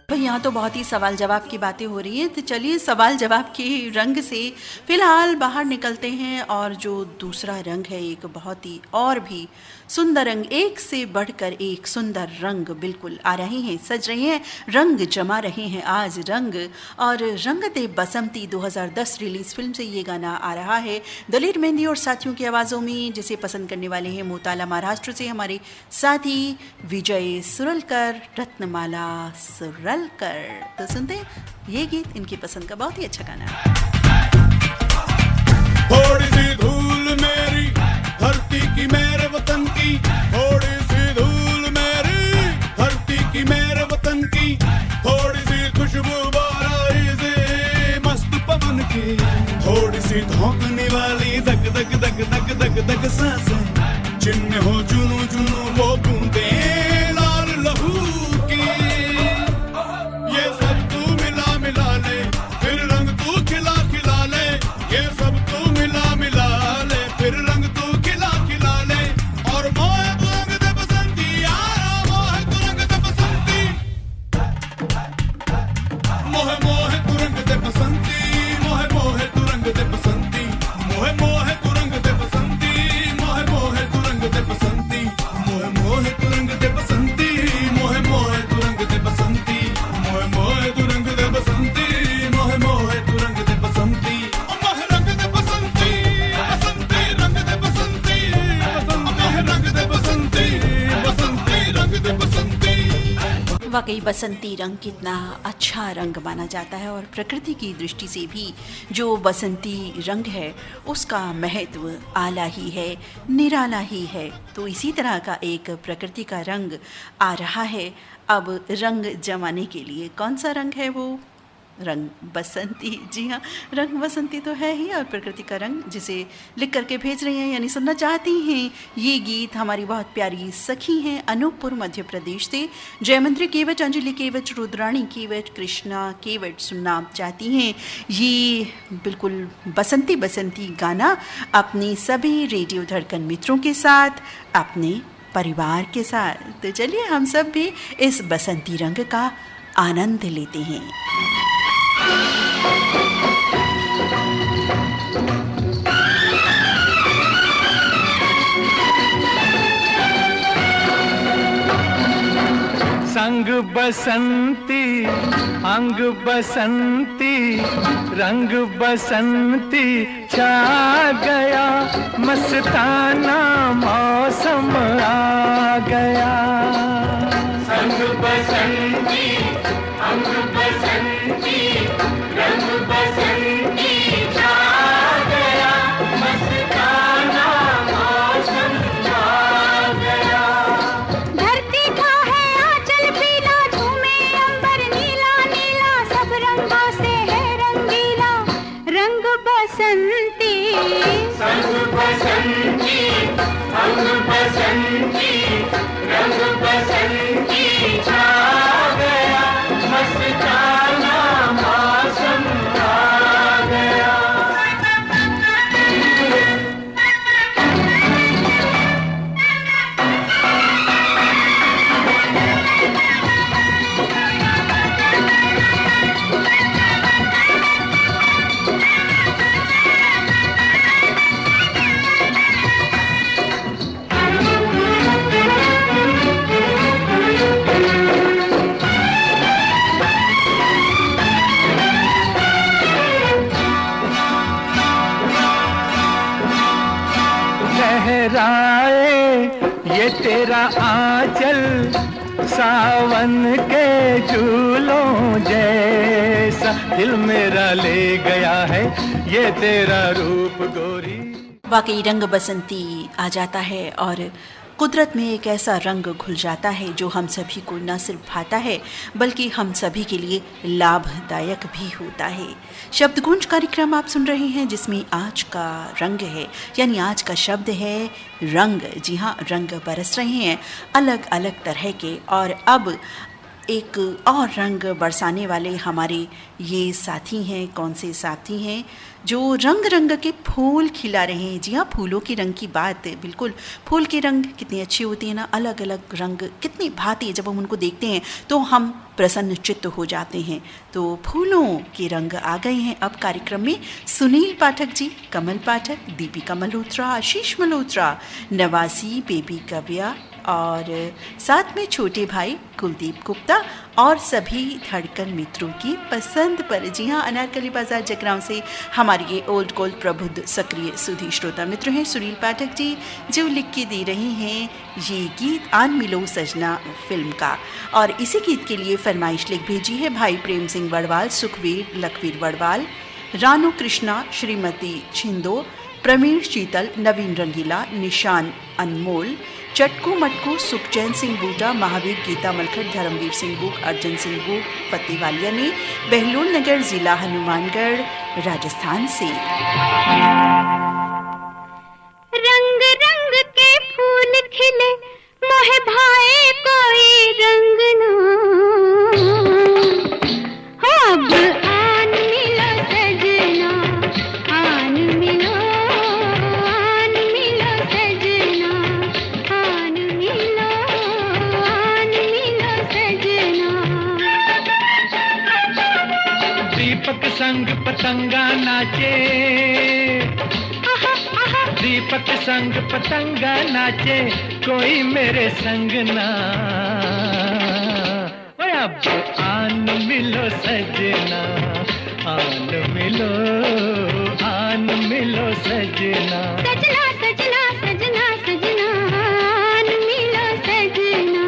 भाई यहाँ तो बहुत ही सवाल जवाब की बातें हो रही हैं, तो चलिए सवाल जवाब के रंग से फिलहाल बाहर निकलते हैं। और जो दूसरा रंग है एक बहुत ही और भी सुंदर रंग, एक से बढ़कर एक सुंदर रंग बिल्कुल आ रहे हैं, सज रहे हैं, रंग जमा रहे हैं आज रंग। और रंगते बसंती 2010 रिलीज फिल्म से ये गाना आ रहा है दलेर मेहंदी और साथियों की आवाज़ों में, जिसे पसंद करने वाले हैं मोताला महाराष्ट्र से हमारे साथी विजय सुरलकर, रत्नमाला सुरलकर। तो सुनते हैं ये गीत, इनकी पसंद का बहुत ही अच्छा गाना है। थोड़ी सी धूल मेरी धरती की मेरे वतन की, थोड़ी सी धूल मेरी धरती की मेरे वतन की, थोड़ी सी खुशबू बाराई से मस्त पवन की, थोड़ी सी धोखने वाली धक धक धक धक धक धक सांसें, जिनमें हो जुनू जुनू वो बूंदे लाल लहू की। ये सब तू मिला मिला ले, फिर रंग तू खिला खिला ले, ये सब तू वाकई बसंती रंग कितना अच्छा रंग माना जाता है और प्रकृति की दृष्टि से भी जो बसंती रंग है उसका महत्व आला ही है, निराला ही है। तो इसी तरह का एक प्रकृति का रंग आ रहा है अब रंग जमाने के लिए। कौन सा रंग है वो? रंग बसंती। जी हाँ, रंग बसंती तो है ही और प्रकृति का रंग जिसे लिख करके भेज रही हैं यानी सुनना चाहती हैं ये गीत हमारी बहुत प्यारी सखी हैं अनूपपुर मध्य प्रदेश से जयमंत्री केवट, अंजलि केवट, रुद्राणी केवट, कृष्णा केवट सुनना चाहती हैं ये बिल्कुल बसंती बसंती गाना अपनी सभी रेडियो धड़कन मित्रों के साथ, अपने परिवार के साथ। तो चलिए हम सब भी इस बसंती रंग का आनंद लेते हैं। संग बसंती अंग बसंती रंग बसंती छा गया, मस्ताना मौसम आ गया। संग बसंती अंग बसंती रंग बसंती छा गया, मस्ताना मौसम आ गया। धरती का है आंचल पीला, झूमे अंबर नीला नीला, सब रंगों से है रंगीला रंग बसंती। संग बसंती अंग बसंती रंग बसंती छा गया, मस्ताना मौसम आ गया। लहराए ये तेरा आंचल सावन के झूलों जैसा, दिल मेरा ले गया है ये तेरा रूप गोरी। वाकई रंग बसंती आ जाता है और कुदरत में एक ऐसा रंग घुल जाता है जो हम सभी को न सिर्फ भाता है बल्कि हम सभी के लिए लाभदायक भी होता है। शब्दगुंज कार्यक्रम आप सुन रहे हैं जिसमें आज का रंग है यानी आज का शब्द है रंग। जी हाँ, रंग बरस रहे हैं अलग अलग तरह के और अब एक और रंग बरसाने वाले हमारे ये साथी हैं। कौन से साथी हैं? जो रंग रंग के फूल खिला रहे हैं। जी हाँ, फूलों के रंग की बात, बिल्कुल फूल के रंग कितने अच्छे होते हैं ना, अलग अलग रंग कितनी भांति, जब हम उनको देखते हैं तो हम प्रसन्न चित्त हो जाते हैं। तो फूलों के रंग आ गए हैं अब कार्यक्रम में। सुनील पाठक जी, कमल पाठक, दीपिका मल्होत्रा, आशीष मल्होत्रा, नवासी, बेबी काव्या और साथ में छोटे भाई कुलदीप गुप्ता और सभी धड़कन मित्रों की पसंद पर। जी हाँ, अनारकली बाजार जगरांव से हमारे ये ओल्ड गोल्ड प्रबुद्ध सक्रिय सुधी श्रोता मित्र हैं सुनील पाठक जी, जो लिख के दे रहे हैं ये गीत आन मिलो सजना फिल्म का। और इसी गीत के लिए फरमाइश लिख भेजी है भाई प्रेम सिंह वड़वाल, सुखवीर लखवीर वड़वाल, रानू कृष्णा, श्रीमती छिंदो, प्रवीण शीतल, नवीन रंगीला, निशान अनमोल, चटकू मटकू, सुखचैन सिंह बूटा, महावीर गीता मलखट, धर्मवीर सिंह बूक, अर्जुन सिंह बूक फतेवालिया ने बहलोल नगर, जिला हनुमानगढ़, राजस्थान से। रंग रंग के फूल खिले मोहे भाए कोई रंग ना, अब आन मिलो सजना, आन मिलो सजना, आन मिलो सजना। दीपक संग पतंगा नाचे, दीपक संग पतंगा नाचे, कोई मेरे संग ना, अब आन मिलो सजना, आन मिलो सजना। सजना सजना सजना सजना, आन मिलो सजना।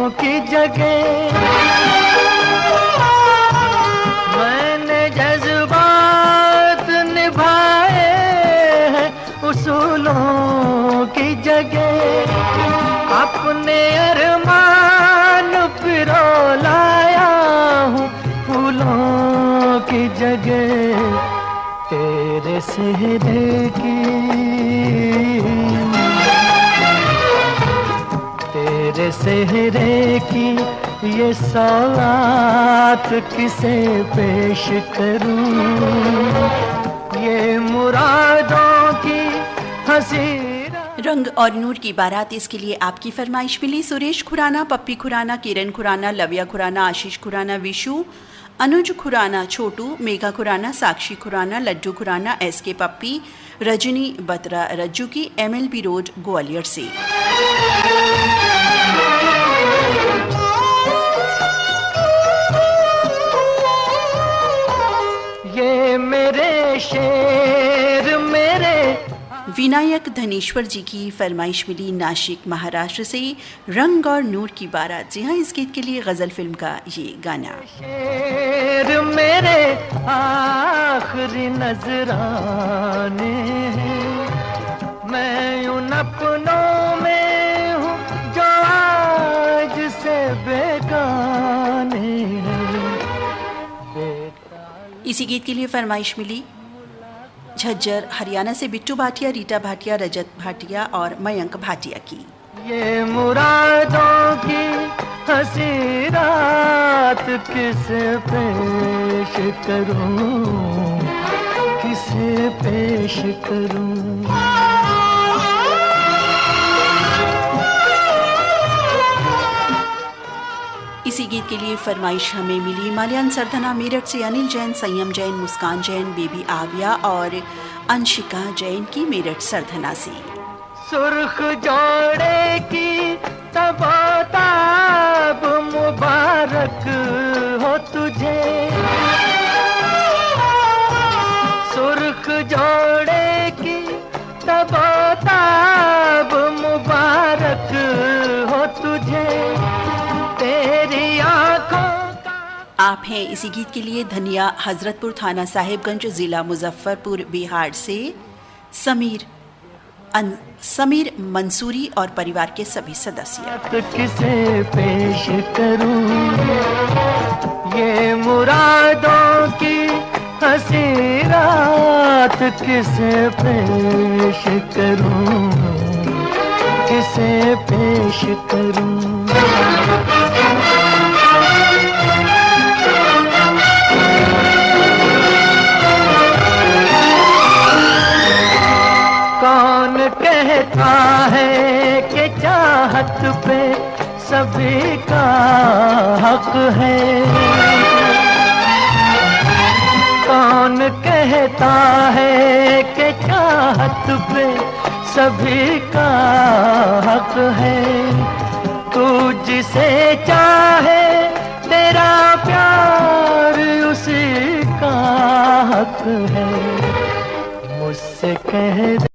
जगे मैंने जज्बात निभाए हैं उसूलों की जगह अपने अरमान पिरो लाया हूँ फूलों की जगह तेरे सेहरे की तेरे सेहरे की ये सौगात किसे पेश करूं ये मुरादों की हंसी रंग और नूर की बारात, इसके लिए आपकी फरमाइश मिली। सुरेश खुराना, पप्पी खुराना, किरण खुराना, लव्या खुराना, आशीष खुराना, विशु, अनुज खुराना, छोटू, मेघा खुराना, साक्षी खुराना, लड्डू खुराना, SK पप्पी, रजनी बत्रा रज्जू की, MLB रोड ग्वालियर से। ये मेरे शेर मेरे विनायक धनेश्वर जी की फरमाइश मिली नासिक महाराष्ट्र से, रंग और नूर की बारात। जी हाँ, इस गीत के लिए गजल फिल्म का ये गाना। शेर मेरे आखिरी नजराने मैं उन अपनों में हूँ जो आज से बेगाने इसी गीत के लिए फरमाइश मिली झज्जर हरियाणा से बिट्टू भाटिया, रीटा भाटिया, रजत भाटिया और मयंक भाटिया की। ये मुरादों की हंसी रात किसे पेश करूं किसे पेश करूं। इसी गीत के लिए फरमाइश हमें मिली माल्यान सरधना मेरठ से, अनिल जैन, संयम जैन, मुस्कान जैन, बेबी आविया और अंशिका जैन की मेरठ सरधना से। सुर्ख जोड़े की तबाताब मुबारक हो तुझे, सुर्ख जोड़े की तबाताब मुबारक हो तुझे, तेरी आंखों का। आप हैं इसी गीत के लिए धनिया हजरतपुर थाना साहिबगंज जिला मुजफ्फरपुर बिहार से समीर मंसूरी और परिवार के सभी सदस्य। किसे पेश करूं ये मुरादों की हंसी रात किसे पेश करूं किसे पेश करूं। कौन कहता है कि चाहत पे सभी का हक है, कौन कहता है कि चाहत पे सभी का हक है, तू जिसे चाहे तेरा प्यार उसी का हक है, मुझसे कह दे।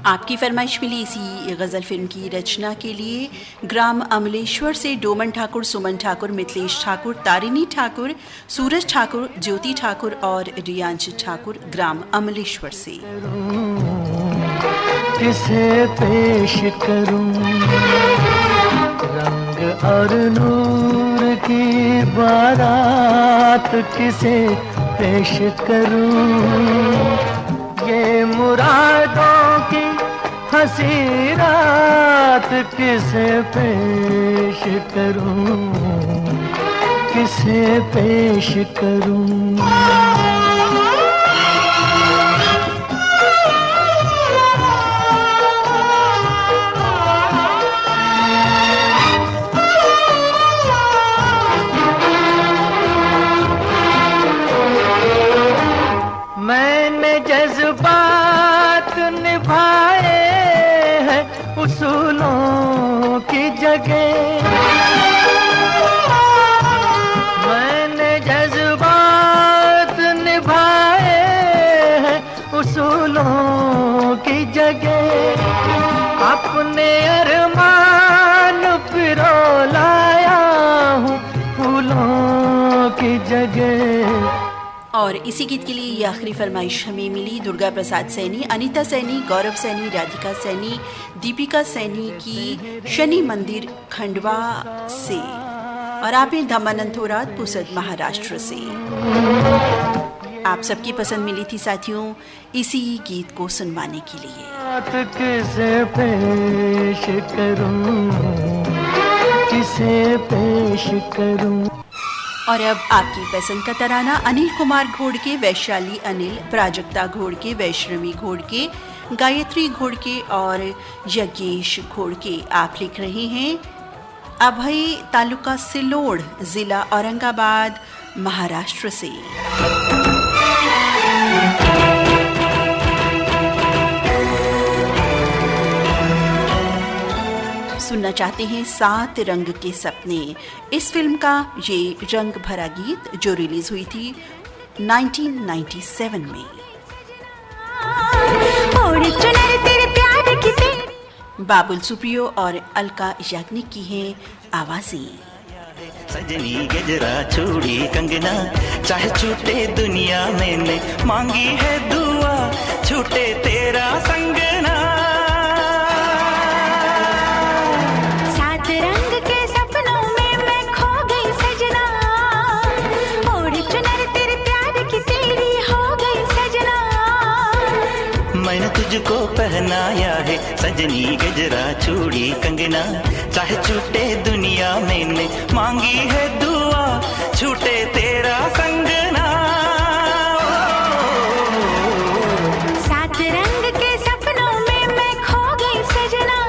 आपकी फरमाइश मिली इसी गज़ल फिल्म की रचना के लिए ग्राम अमलेश्वर से डोमन ठाकुर, सुमन ठाकुर, मिथिलेश ठाकुर, तारिणी ठाकुर, सूरज ठाकुर, ज्योति ठाकुर और रियांश ठाकुर ग्राम अमलेश्वर से। किसे पेश करूं रंग और नूर की बारात किसे पेश करूं, ये मुरादों की हंसी रात किसे पेश करूं किसे पेश करूं। मैंने जगे मैंने जज्बात निभाए हैं उसूलों की जगह अपने अरमान पिरो लाया हूँ फूलों की जगह। और इसी गीत के लिए ये आखिरी फरमाइश हमें मिली दुर्गा प्रसाद सैनी, अनीता सैनी, गौरव सैनी, राधिका सैनी, दीपिका सैनी की शनि मंदिर खंडवा से, और आप हैं धमानंद थोरात पुसद महाराष्ट्र से। आप सबकी पसंद मिली थी साथियों इसी गीत को सुनवाने के लिए। किसे पेश करूं, किसे पेश करूं। और अब आपकी पसंद का तराना अनिल कुमार घोड़के, वैशाली अनिल, प्राजक्ता घोड़के, वैष्णवी घोड़के, गायत्री घोड़के और यज्ञेश घोड़के। आप लिख रहे हैं अभय, तालुका सिलोड़, जिला औरंगाबाद, महाराष्ट्र से। सुनना चाहते हैं 7 रंग के सपने, इस फिल्म का ये रंग भरा गीत जो रिलीज हुई थी 1997 में। बाबुल सुप्रियो और अलका याग्निक की हैं आवाजें। सजनी गजरा चूड़ी कंगना चाहे छूटे दुनिया मैंने मांगी है दुआ छूटे तेरा संगना। मैंने तुझको पहनाया है सजनी गजरा चूड़ी कंगना चाहे छूटे दुनिया मैंने मांगी है दुआ छूटे तेरा संगना। सात रंग के सपनों में मैं खो गई सजना।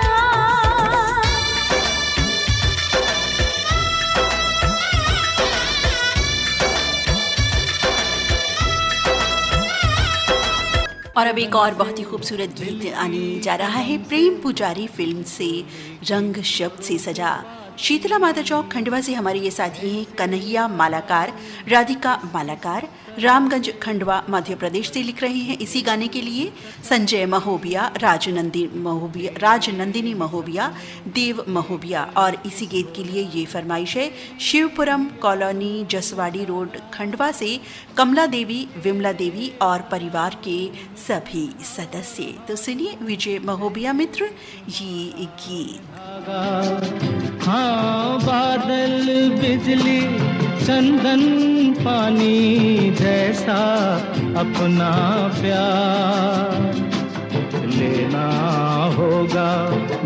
और अब एक और बहुत ही खूबसूरत गीत आने जा रहा है प्रेम पुजारी फिल्म से, रंग शब्द से सजा। शीतला माता चौक खंडवा से हमारे ये साथी हैं कन्हैया मालाकार, राधिका मालाकार, रामगंज खंडवा मध्य प्रदेश से लिख रहे हैं इसी गाने के लिए संजय महोबिया, राजनंदिनी महोबिया, देव महोबिया। और इसी गीत के लिए ये फरमाइश है शिवपुरम कॉलोनी, जसवाड़ी रोड, खंडवा से कमला देवी, विमला देवी और परिवार के सभी सदस्य। तो सुनिए विजय महोबिया मित्र ये गीत। हाँ बादल बिजली चंदन पानी जैसा अपना प्यार लेना होगा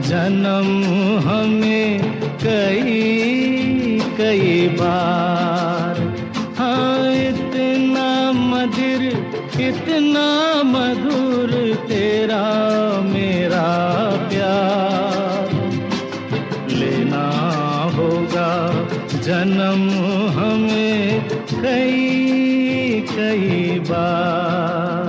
जन्म हमें कई कई बार। हाँ इतना मधुर इतना मधुर तेरा मेरा प्यार लेना होगा जन्म हमें कई कई बार।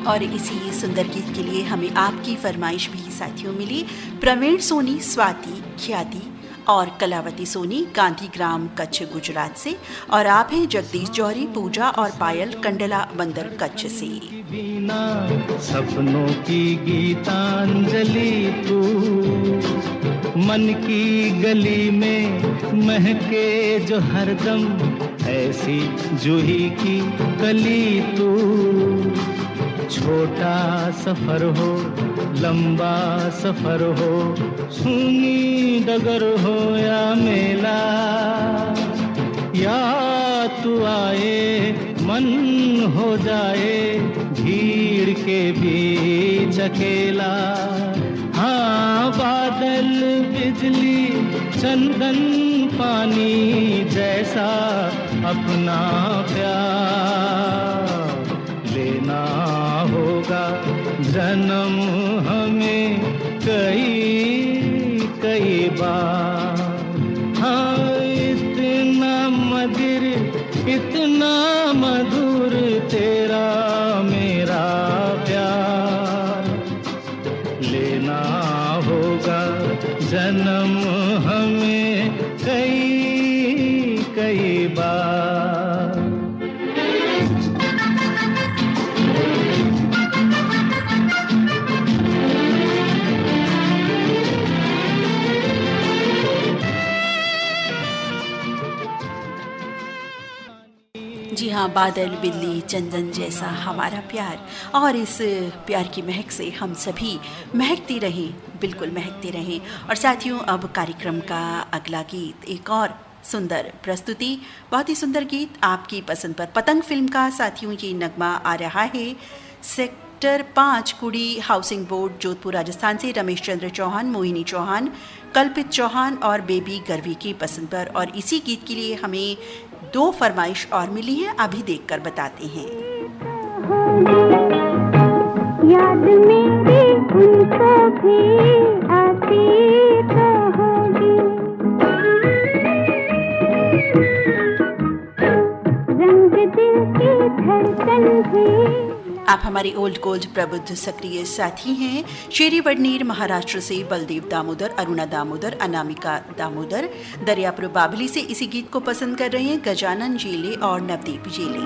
और इसी सुंदर गीत के लिए हमें आपकी फरमाइश भी साथियों मिली। प्रवीण सोनी, स्वाति, ख्याति और कलावती सोनी, गांधीग्राम कच्छ गुजरात से। और आप हैं जगदीश जौहरी, पूजा और पायल, कंडला बंदर कच्छ से। बिना सपनों की गीतांजलि तू मन की गली में महके जो हरदम ऐसी जूही की कली तू। छोटा सफर हो लंबा सफर हो सुनी डगर हो या मेला या तू आए मन हो जाए भीड़ के बीच अकेला। हाँ बादल बिजली चंदन पानी जैसा अपना प्यार लेना होगा जन्म हमें कई कई बार। हाँ इतना मधुर तेरा मेरा प्यार, लेना होगा जन्म हमें कई कई बार। जी हाँ, बादल बिल्ली चंदन जैसा हमारा प्यार, और इस प्यार की महक से हम सभी महकती रहें, बिल्कुल महकते रहें। और साथियों, अब कार्यक्रम का अगला गीत एक और सुंदर प्रस्तुति, बहुत ही सुंदर गीत आपकी पसंद पर, पतंग फिल्म का साथियों ये नगमा आ रहा है। सेक्टर 5 कुड़ी हाउसिंग बोर्ड जोधपुर राजस्थान से रमेश चंद्र चौहान, मोहिनी चौहान, कल्पित चौहान और बेबी गर्वी की पसंद पर। और इसी गीत के लिए हमें 2 फरमाइश और मिली हैं, अभी देखकर बताते हैं। याद मेरी उनको भी आती तो होगी, रंग दिल की धड़कन भी। आप हमारे ओल्ड गोल्ड प्रबुद्ध सक्रिय साथी हैं। शेरी वडनेर महाराष्ट्र से बलदेव दामोदर, अरुणा दामोदर, अनामिका दामोदर दरियापुर बाबली से इसी गीत को पसंद कर रहे हैं गजानन जेले और नवदीप जेले।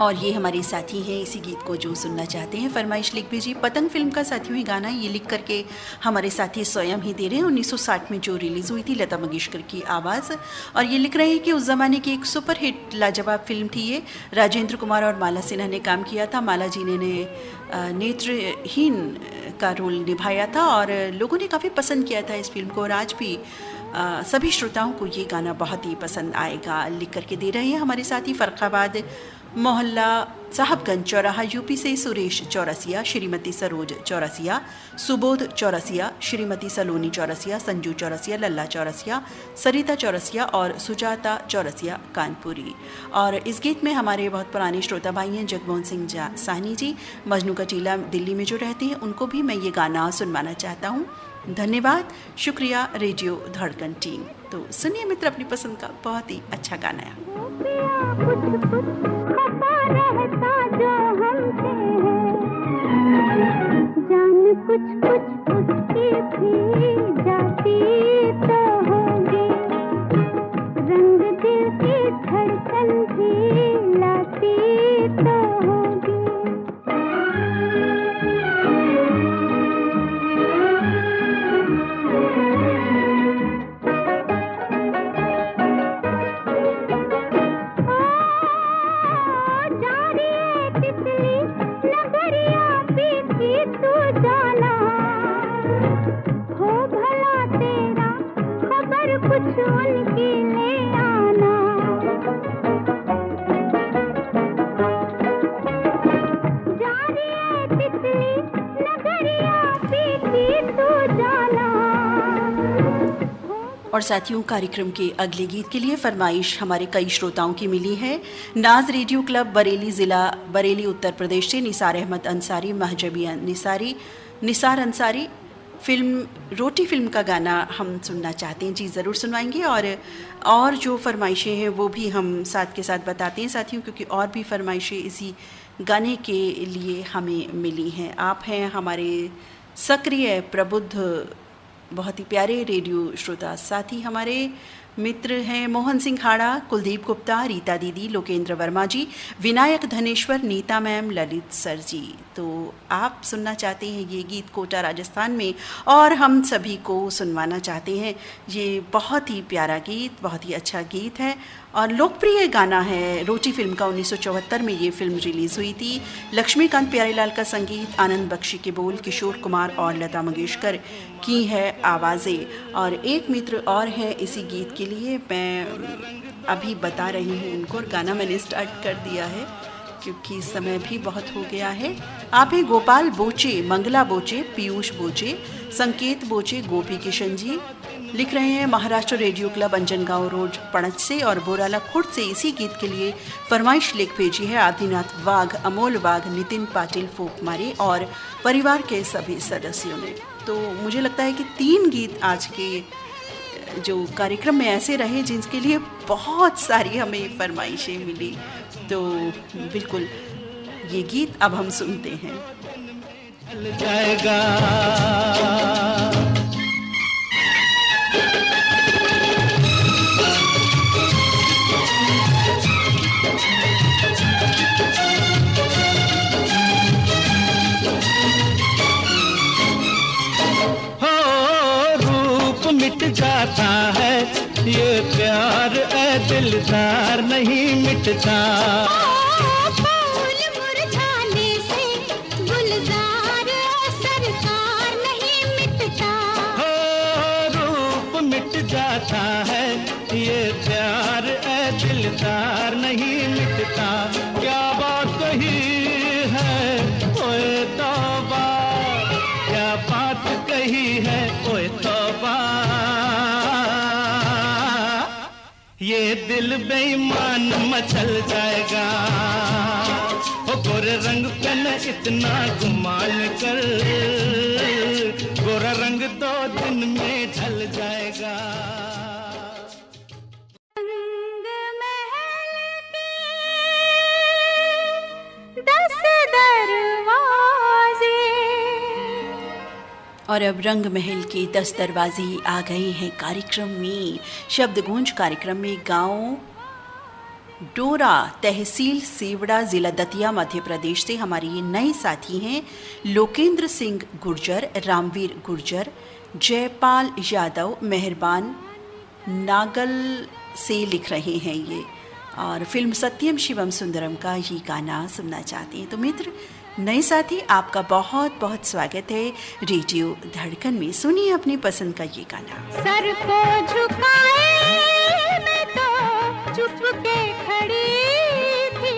और ये हमारे साथी हैं इसी गीत को जो सुनना चाहते हैं, फरमाइश लिख भेजिए। पतंग फिल्म का साथियों ही गाना ये लिख करके हमारे साथी स्वयं ही दे रहे हैं। 1960 में जो रिलीज़ हुई थी लता मंगेशकर की आवाज़, और ये लिख रहे हैं कि उस ज़माने की एक सुपरहिट लाजवाब फिल्म थी ये। राजेंद्र कुमार और माला सिन्हा ने काम किया था। माला जी ने नेत्रहीन का रोल निभाया था और लोगों ने काफ़ी पसंद किया था इस फिल्म को, और आज भी सभी श्रोताओं को ये गाना बहुत ही पसंद आएगा। लिख करके दे रहे हैं हमारे साथी फर्रुखाबाद मोहल्ला साहबगंज चौराहा यूपी से सुरेश चौरसिया, श्रीमती सरोज चौरसिया, सुबोध चौरसिया, श्रीमती सलोनी चौरसिया, संजू चौरसिया, लल्ला चौरसिया, सरिता चौरसिया और सुजाता चौरसिया कानपुरी। और इस गीत में हमारे बहुत पुराने श्रोता भाई हैं जगमोहन सिंह साहनी जी, मजनू का टीला दिल्ली में जो रहते हैं, उनको भी मैं ये गाना सुनवाना चाहता हूँ। धन्यवाद, शुक्रिया रेडियो धड़कन टीम। तो सुनिए मित्र अपनी पसंद का बहुत ही अच्छा गाना है। जान कुछ कुछ उसकी भी जाती तो होगी, रंग दिल की धड़कन भी लाती तो होगी। और साथियों, कार्यक्रम के अगले गीत के लिए फरमाइश हमारे कई श्रोताओं की मिली है। नाज रेडियो क्लब बरेली, ज़िला बरेली, उत्तर प्रदेश से निसार अहमद अंसारी, महजबिया निसार अंसारी फिल्म रोटी फिल्म का गाना हम सुनना चाहते हैं। जी ज़रूर सुनवाएंगे, और जो फरमाइशें हैं वो भी हम साथ के साथ बताते हैं साथियों, क्योंकि और भी फरमाइशें इसी गाने के लिए हमें मिली हैं। आप हैं हमारे सक्रिय प्रबुद्ध बहुत ही प्यारे रेडियो श्रोता साथी, हमारे मित्र हैं मोहन सिंह हाड़ा, कुलदीप गुप्ता, रीता दीदी, लोकेंद्र वर्मा जी, विनायक धनेश्वर, नीता मैम, ललित सर जी। तो आप सुनना चाहते हैं ये गीत कोटा राजस्थान में, और हम सभी को सुनवाना चाहते हैं। ये बहुत ही प्यारा गीत, बहुत ही अच्छा गीत है और लोकप्रिय गाना है। रोटी फिल्म का 1974 में ये फिल्म रिलीज़ हुई थी। लक्ष्मीकांत प्यारेलाल का संगीत, आनंद बख्शी के बोल, किशोर कुमार और लता मंगेशकर की है आवाज़ें। और एक मित्र और हैं इसी गीत के लिए, मैं अभी बता रही हूँ उनको, और गाना मैंने स्टार्ट कर दिया है क्योंकि समय भी बहुत हो गया है। आप हैं गोपाल बोचे, मंगला बोचे, पीयूष बोचे, संकेत बोचे, गोपी किशन जी, लिख रहे हैं Maharashtra radio club Anjangaon road Panaj से और बोराला खुर्द से इसी गीत के लिए फरमाइश लिख भेजी है आदिनाथ वाघ, अमोल वाघ, नितिन पाटिल फोकमारे और परिवार के सभी सदस्यों ने। तो मुझे लगता है कि 3 गीत आज के जो कार्यक्रम में ऐसे रहे जिनके लिए बहुत सारी हमें फरमाइशें मिली। तो बिल्कुल ये गीत अब हम सुनते हैं। चल जाएगा मिट जाता है ये प्यार ए दिलदार नहीं मिटता। फूल मुरझाने से गुलजार सरकार नहीं मिटता। हो रूप मिट जाता है ये प्यार ए दिलदार नहीं मिटता। क्या बात कही है ओए तौबा, क्या बात कही है ओए तौबा। ये दिल बेईमान मचल जाएगा, ओ गोरे रंग पे न इतना गुमान कर, गोरा रंग 2 दिन में ढल जाएगा। रंग महल के 10 दरवाजे। और अब रंग महल के 10 दरवाजे आ गए हैं कार्यक्रम में। शब्द गूंज कार्यक्रम में गांव डोरा, तहसील सेवड़ा, जिला दतिया, मध्य प्रदेश से हमारे ये नए साथी हैं लोकेंद्र सिंह गुर्जर, रामवीर गुर्जर, जयपाल यादव, मेहरबान नागल से लिख रहे हैं ये, और फिल्म सत्यम शिवम सुंदरम का ये गाना सुनना चाहते हैं। तो मित्र नए साथी, आपका बहुत बहुत स्वागत है रेडियो धड़कन में। सुनिए अपनी पसंद का ये गाना। सर को झुकाए मैं तो चुप के खड़ी थी,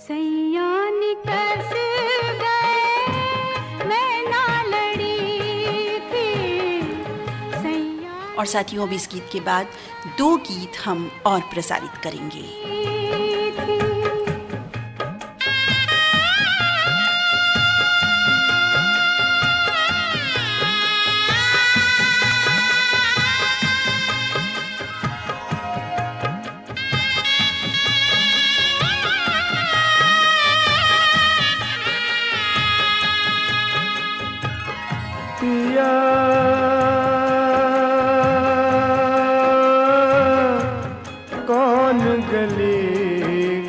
सैया निकस गए मैं ना लड़ी थी, सैया। और साथियों, अब इस गीत के बाद 2 गीत हम और प्रसारित करेंगे। पिया कौन गली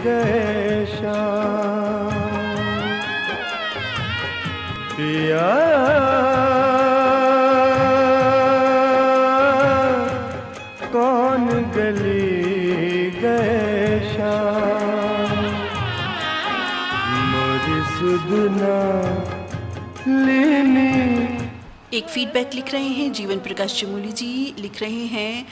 गए शाम, पिया कौन गली गए शाम, मोरी सुधना लेनी। एक फीडबैक लिख रहे हैं जीवन प्रकाश चमोली जी, लिख रहे हैं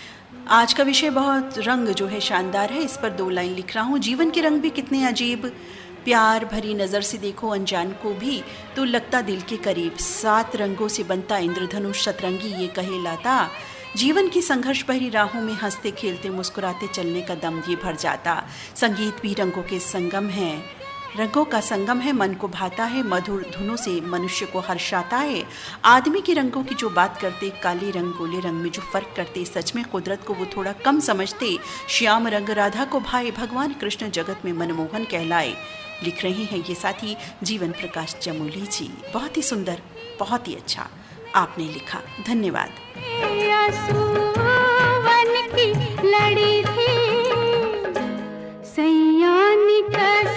आज का विषय बहुत रंग जो है शानदार है, इस पर 2 लाइन लिख रहा हूँ। जीवन के रंग भी कितने अजीब, प्यार भरी नज़र से देखो अनजान को भी तो लगता दिल के करीब, 7 रंगों से बनता इंद्रधनुष सतरंगी ये कहे लाता, जीवन की संघर्ष भरी राहों में हंसते खेलते मुस्कुराते चलने का दम ये भर जाता। संगीत भी रंगों के संगम है, रंगों का संगम है, मन को भाता है, मधुर धुनों से मनुष्य को हर्षाता है। आदमी के रंगों की जो बात करते, काले रंग गोले रंग में जो फर्क करते, सच में कुदरत को वो थोड़ा कम समझते। श्याम रंग राधा को भाए, भगवान कृष्ण जगत में मनमोहन कहलाए। लिख रहे हैं ये साथी जीवन प्रकाश चमोली जी। बहुत ही सुंदर, बहुत ही अच्छा आपने लिखा, धन्यवाद। आंसुवन की लड़ी थी, सैया निकस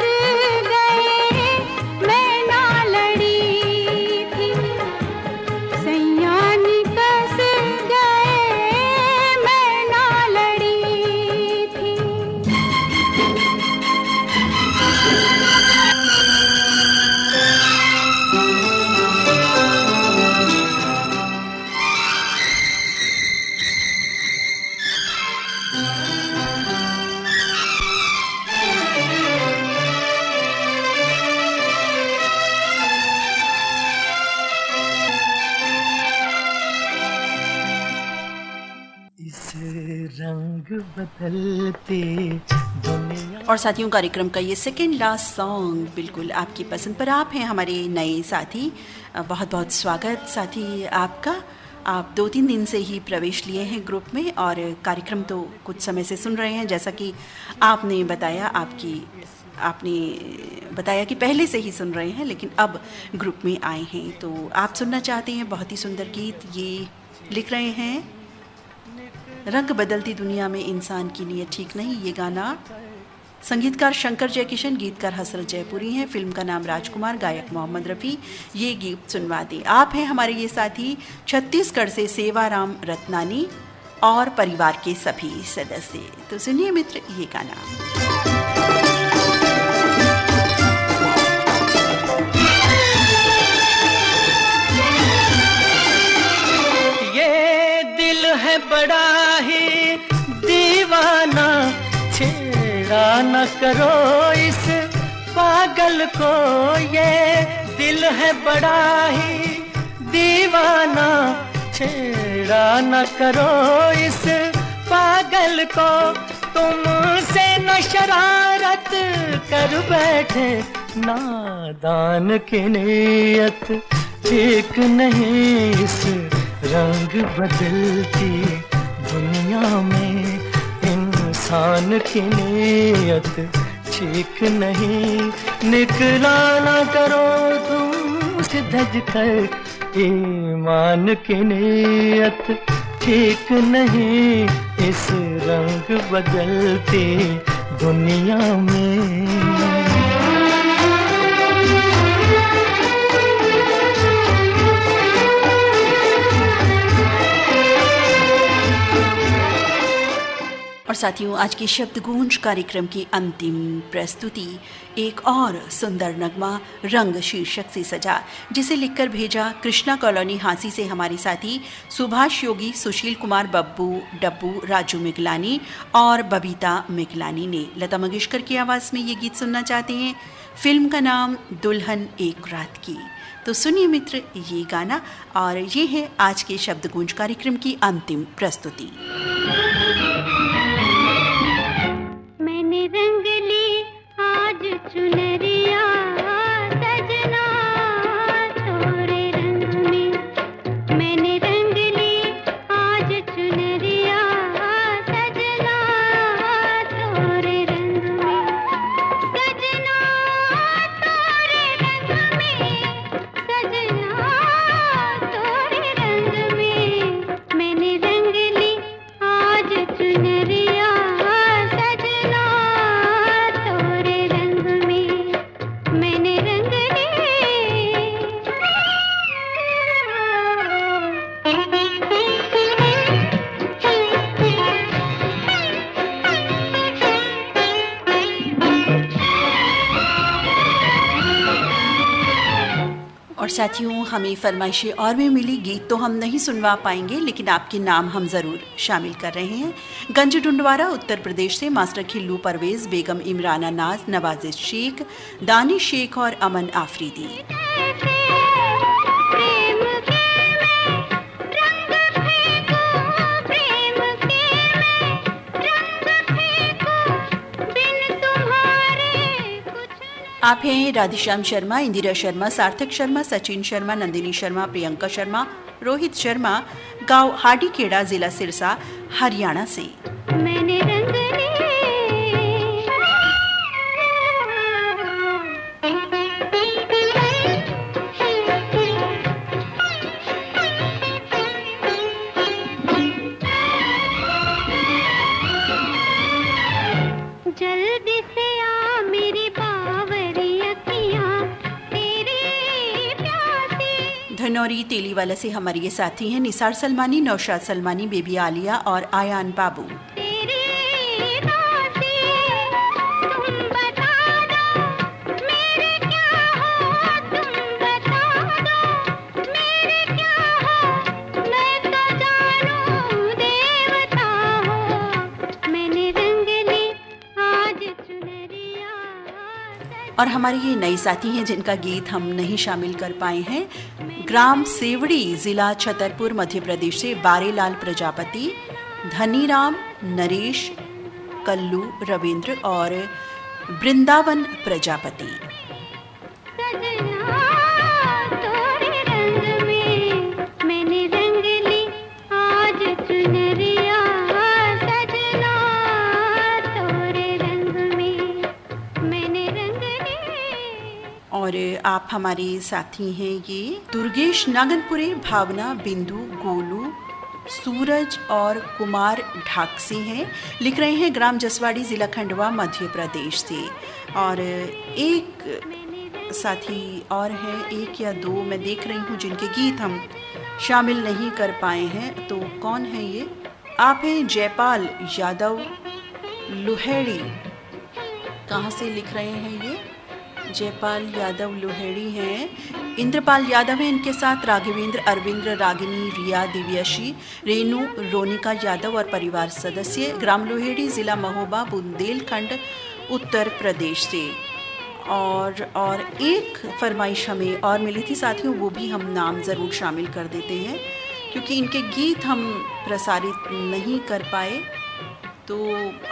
गए मैं ना लड़ी थी, सैया निकस गए मैं ना लड़ी थी। बदलती दुनिया। और साथियों, कार्यक्रम का ये सेकेंड लास्ट सॉन्ग बिल्कुल आपकी पसंद पर आप हैं हमारे नए साथी। बहुत बहुत स्वागत साथी आपका। आप 2-3 दिन से ही प्रवेश लिए हैं ग्रुप में और कार्यक्रम तो कुछ समय से सुन रहे हैं। जैसा कि आपने बताया कि पहले से ही सुन रहे हैं, लेकिन अब ग्रुप में आए हैं तो आप सुनना चाहते हैं बहुत ही सुंदर गीत। ये लिख रहे हैं, रंग बदलती दुनिया में इंसान की नीयत ठीक नहीं। ये गाना संगीतकार शंकर जयकिशन, गीतकार हसरत जयपुरी हैं। फिल्म का नाम राजकुमार, गायक मोहम्मद रफ़ी। ये गीत सुनवा दें। आप हैं हमारे ये साथी छत्तीसगढ़ से सेवाराम रत्नानी और परिवार के सभी सदस्य। तो सुनिए मित्र ये गाना। ये दिल है बड़ा ही दीवाना, छेड़ा न करो इस पागल को। ये दिल है बड़ा ही दीवाना, छेड़ा न करो इस पागल को। तुमसे न शरारत कर बैठे नादान की नीयत ठीक नहीं। इस रंग बदलती दुनिया में इंसान की नीयत ठीक नहीं। निकला ना करो तुम से धज कर ईमान की नीयत ठीक नहीं। इस रंग बदलती दुनिया में। और साथियों, आज की शब्द गूंज कार्यक्रम की अंतिम प्रस्तुति एक और सुंदर नगमा रंग शीर्षक से सजा, जिसे लिखकर भेजा कृष्णा कॉलोनी हांसी से हमारे साथी सुभाष योगी, सुशील कुमार, बब्बू डब्बू, राजू मिगलानी और बबीता मिगलानी ने। लता मंगेशकर की आवाज़ में ये गीत सुनना चाहते हैं। फिल्म का नाम दुल्हन एक रात की। तो सुनिए मित्र ये गाना, और ये है आज के शब्द गूंज कार्यक्रम की अंतिम प्रस्तुति। मैंने रंग ली आज चुनरिया सजना थोड़े रंग में। मैंने रंग ली आज चुनरिया सजना थोड़े रंग में। सजना थोड़े रंग में, सजना थोड़े रंग में। मैंने रंग ली आज चुनरिया और साथियों, हमें फरमाइशें और भी मिली। गीत तो हम नहीं सुनवा पाएंगे, लेकिन आपके नाम हम ज़रूर शामिल कर रहे हैं। गंज डुंडवारा उत्तर प्रदेश से मास्टर खिल्लू परवेज़, बेगम इमराना नाज, नवाजिश शेख, दानिश शेख और अमन आफरीदी। आप हैं राधेश्याम शर्मा, इंदिरा शर्मा, सार्थक शर्मा, सचिन शर्मा, नंदिनी शर्मा, प्रियंका शर्मा, रोहित शर्मा, गांव हाडीखेड़ा, जिला सिरसा, हरियाणा से। मैंने रंग जल्दी से आ मेरी बावरी अखियां तेरी प्यासी। धनौरी तेलीवाला से हमारे ये साथी हैं निसार सलमानी, नौशाद सलमानी, बेबी आलिया और आयान बाबू। और हमारे ये नए साथी हैं जिनका गीत हम नहीं शामिल कर पाए हैं। ग्राम सेवड़ी, जिला छतरपुर, मध्य प्रदेश से बारेलाल प्रजापति, धनीराम, नरेश, कल्लू रविंद्र और वृंदावन प्रजापति। सजना तोरे रंग में मैंने रंग ली आज चुनरिया, सजना तोरे रंग में मैंने रंग ली। और आप हमारे साथी हैं ये दुर्गेश नागनपुरे, भावना, बिंदु, गोलू, सूरज और कुमार ढाकसे हैं। लिख रहे हैं ग्राम जसवाड़ी, जिला खंडवा, मध्य प्रदेश से। और एक साथी और हैं, एक या दो मैं देख रही हूँ जिनके गीत हम शामिल नहीं कर पाए हैं। तो कौन है ये? आप हैं जयपाल यादव लुहेड़ी। कहाँ से लिख रहे हैं ये? जयपाल यादव लुहेड़ी हैं। इंद्रपाल यादव हैं इनके साथ, राघवेंद्र, अरविंद्र, रागिनी, रिया, दिव्याशी, रेणु, रोनिका यादव और परिवार सदस्य, ग्राम लोहेड़ी, जिला महोबा, बुंदेलखंड, उत्तर प्रदेश से। और एक फरमाइश हमें और मिली थी साथियों, वो भी हम नाम ज़रूर शामिल कर देते हैं क्योंकि इनके गीत हम प्रसारित नहीं कर पाए तो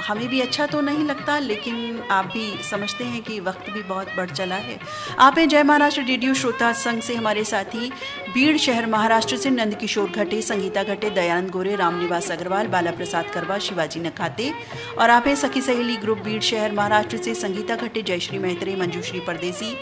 हमें भी अच्छा तो नहीं लगता, लेकिन आप भी समझते हैं कि वक्त भी बहुत बढ़ चला है। आप हैं जय महाराष्ट्र रेडियो श्रोता संघ से हमारे साथी, बीड़ शहर महाराष्ट्र से नंदकिशोर घटे, संगीता घटे, दयानंद गोरे, रामनिवास अग्रवाल, बाला प्रसाद करवा, शिवाजी नखाते। और आप हैं सखी सहेली ग्रुप बीड़ शहर महाराष्ट्र से संगीता घटे, जयश्री मेहत्रे, मंजूश्री परदेसी,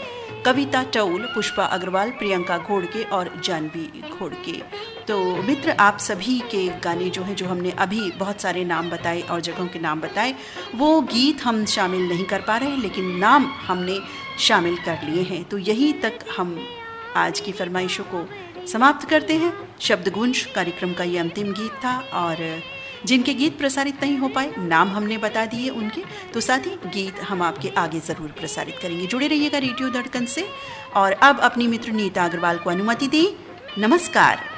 कविता टौल, पुष्पा अग्रवाल, प्रियंका घोड़के और जानवी घोड़के। तो मित्र, आप सभी के गाने जो हैं, जो हमने अभी बहुत सारे नाम बताए और जगहों के नाम बताए, वो गीत हम शामिल नहीं कर पा रहे हैं, लेकिन नाम हमने शामिल कर लिए हैं। तो यहीं तक हम आज की फरमाइशों को समाप्त करते हैं। शब्दगुंज कार्यक्रम का ये अंतिम गीत था और जिनके गीत प्रसारित नहीं हो पाए नाम हमने बता दिए उनके, तो साथ ही गीत हम आपके आगे ज़रूर प्रसारित करेंगे। जुड़े रहिएगा रेडियो धड़कन से। और अब अपनी मित्र नीता अग्रवाल को अनुमति दी। नमस्कार।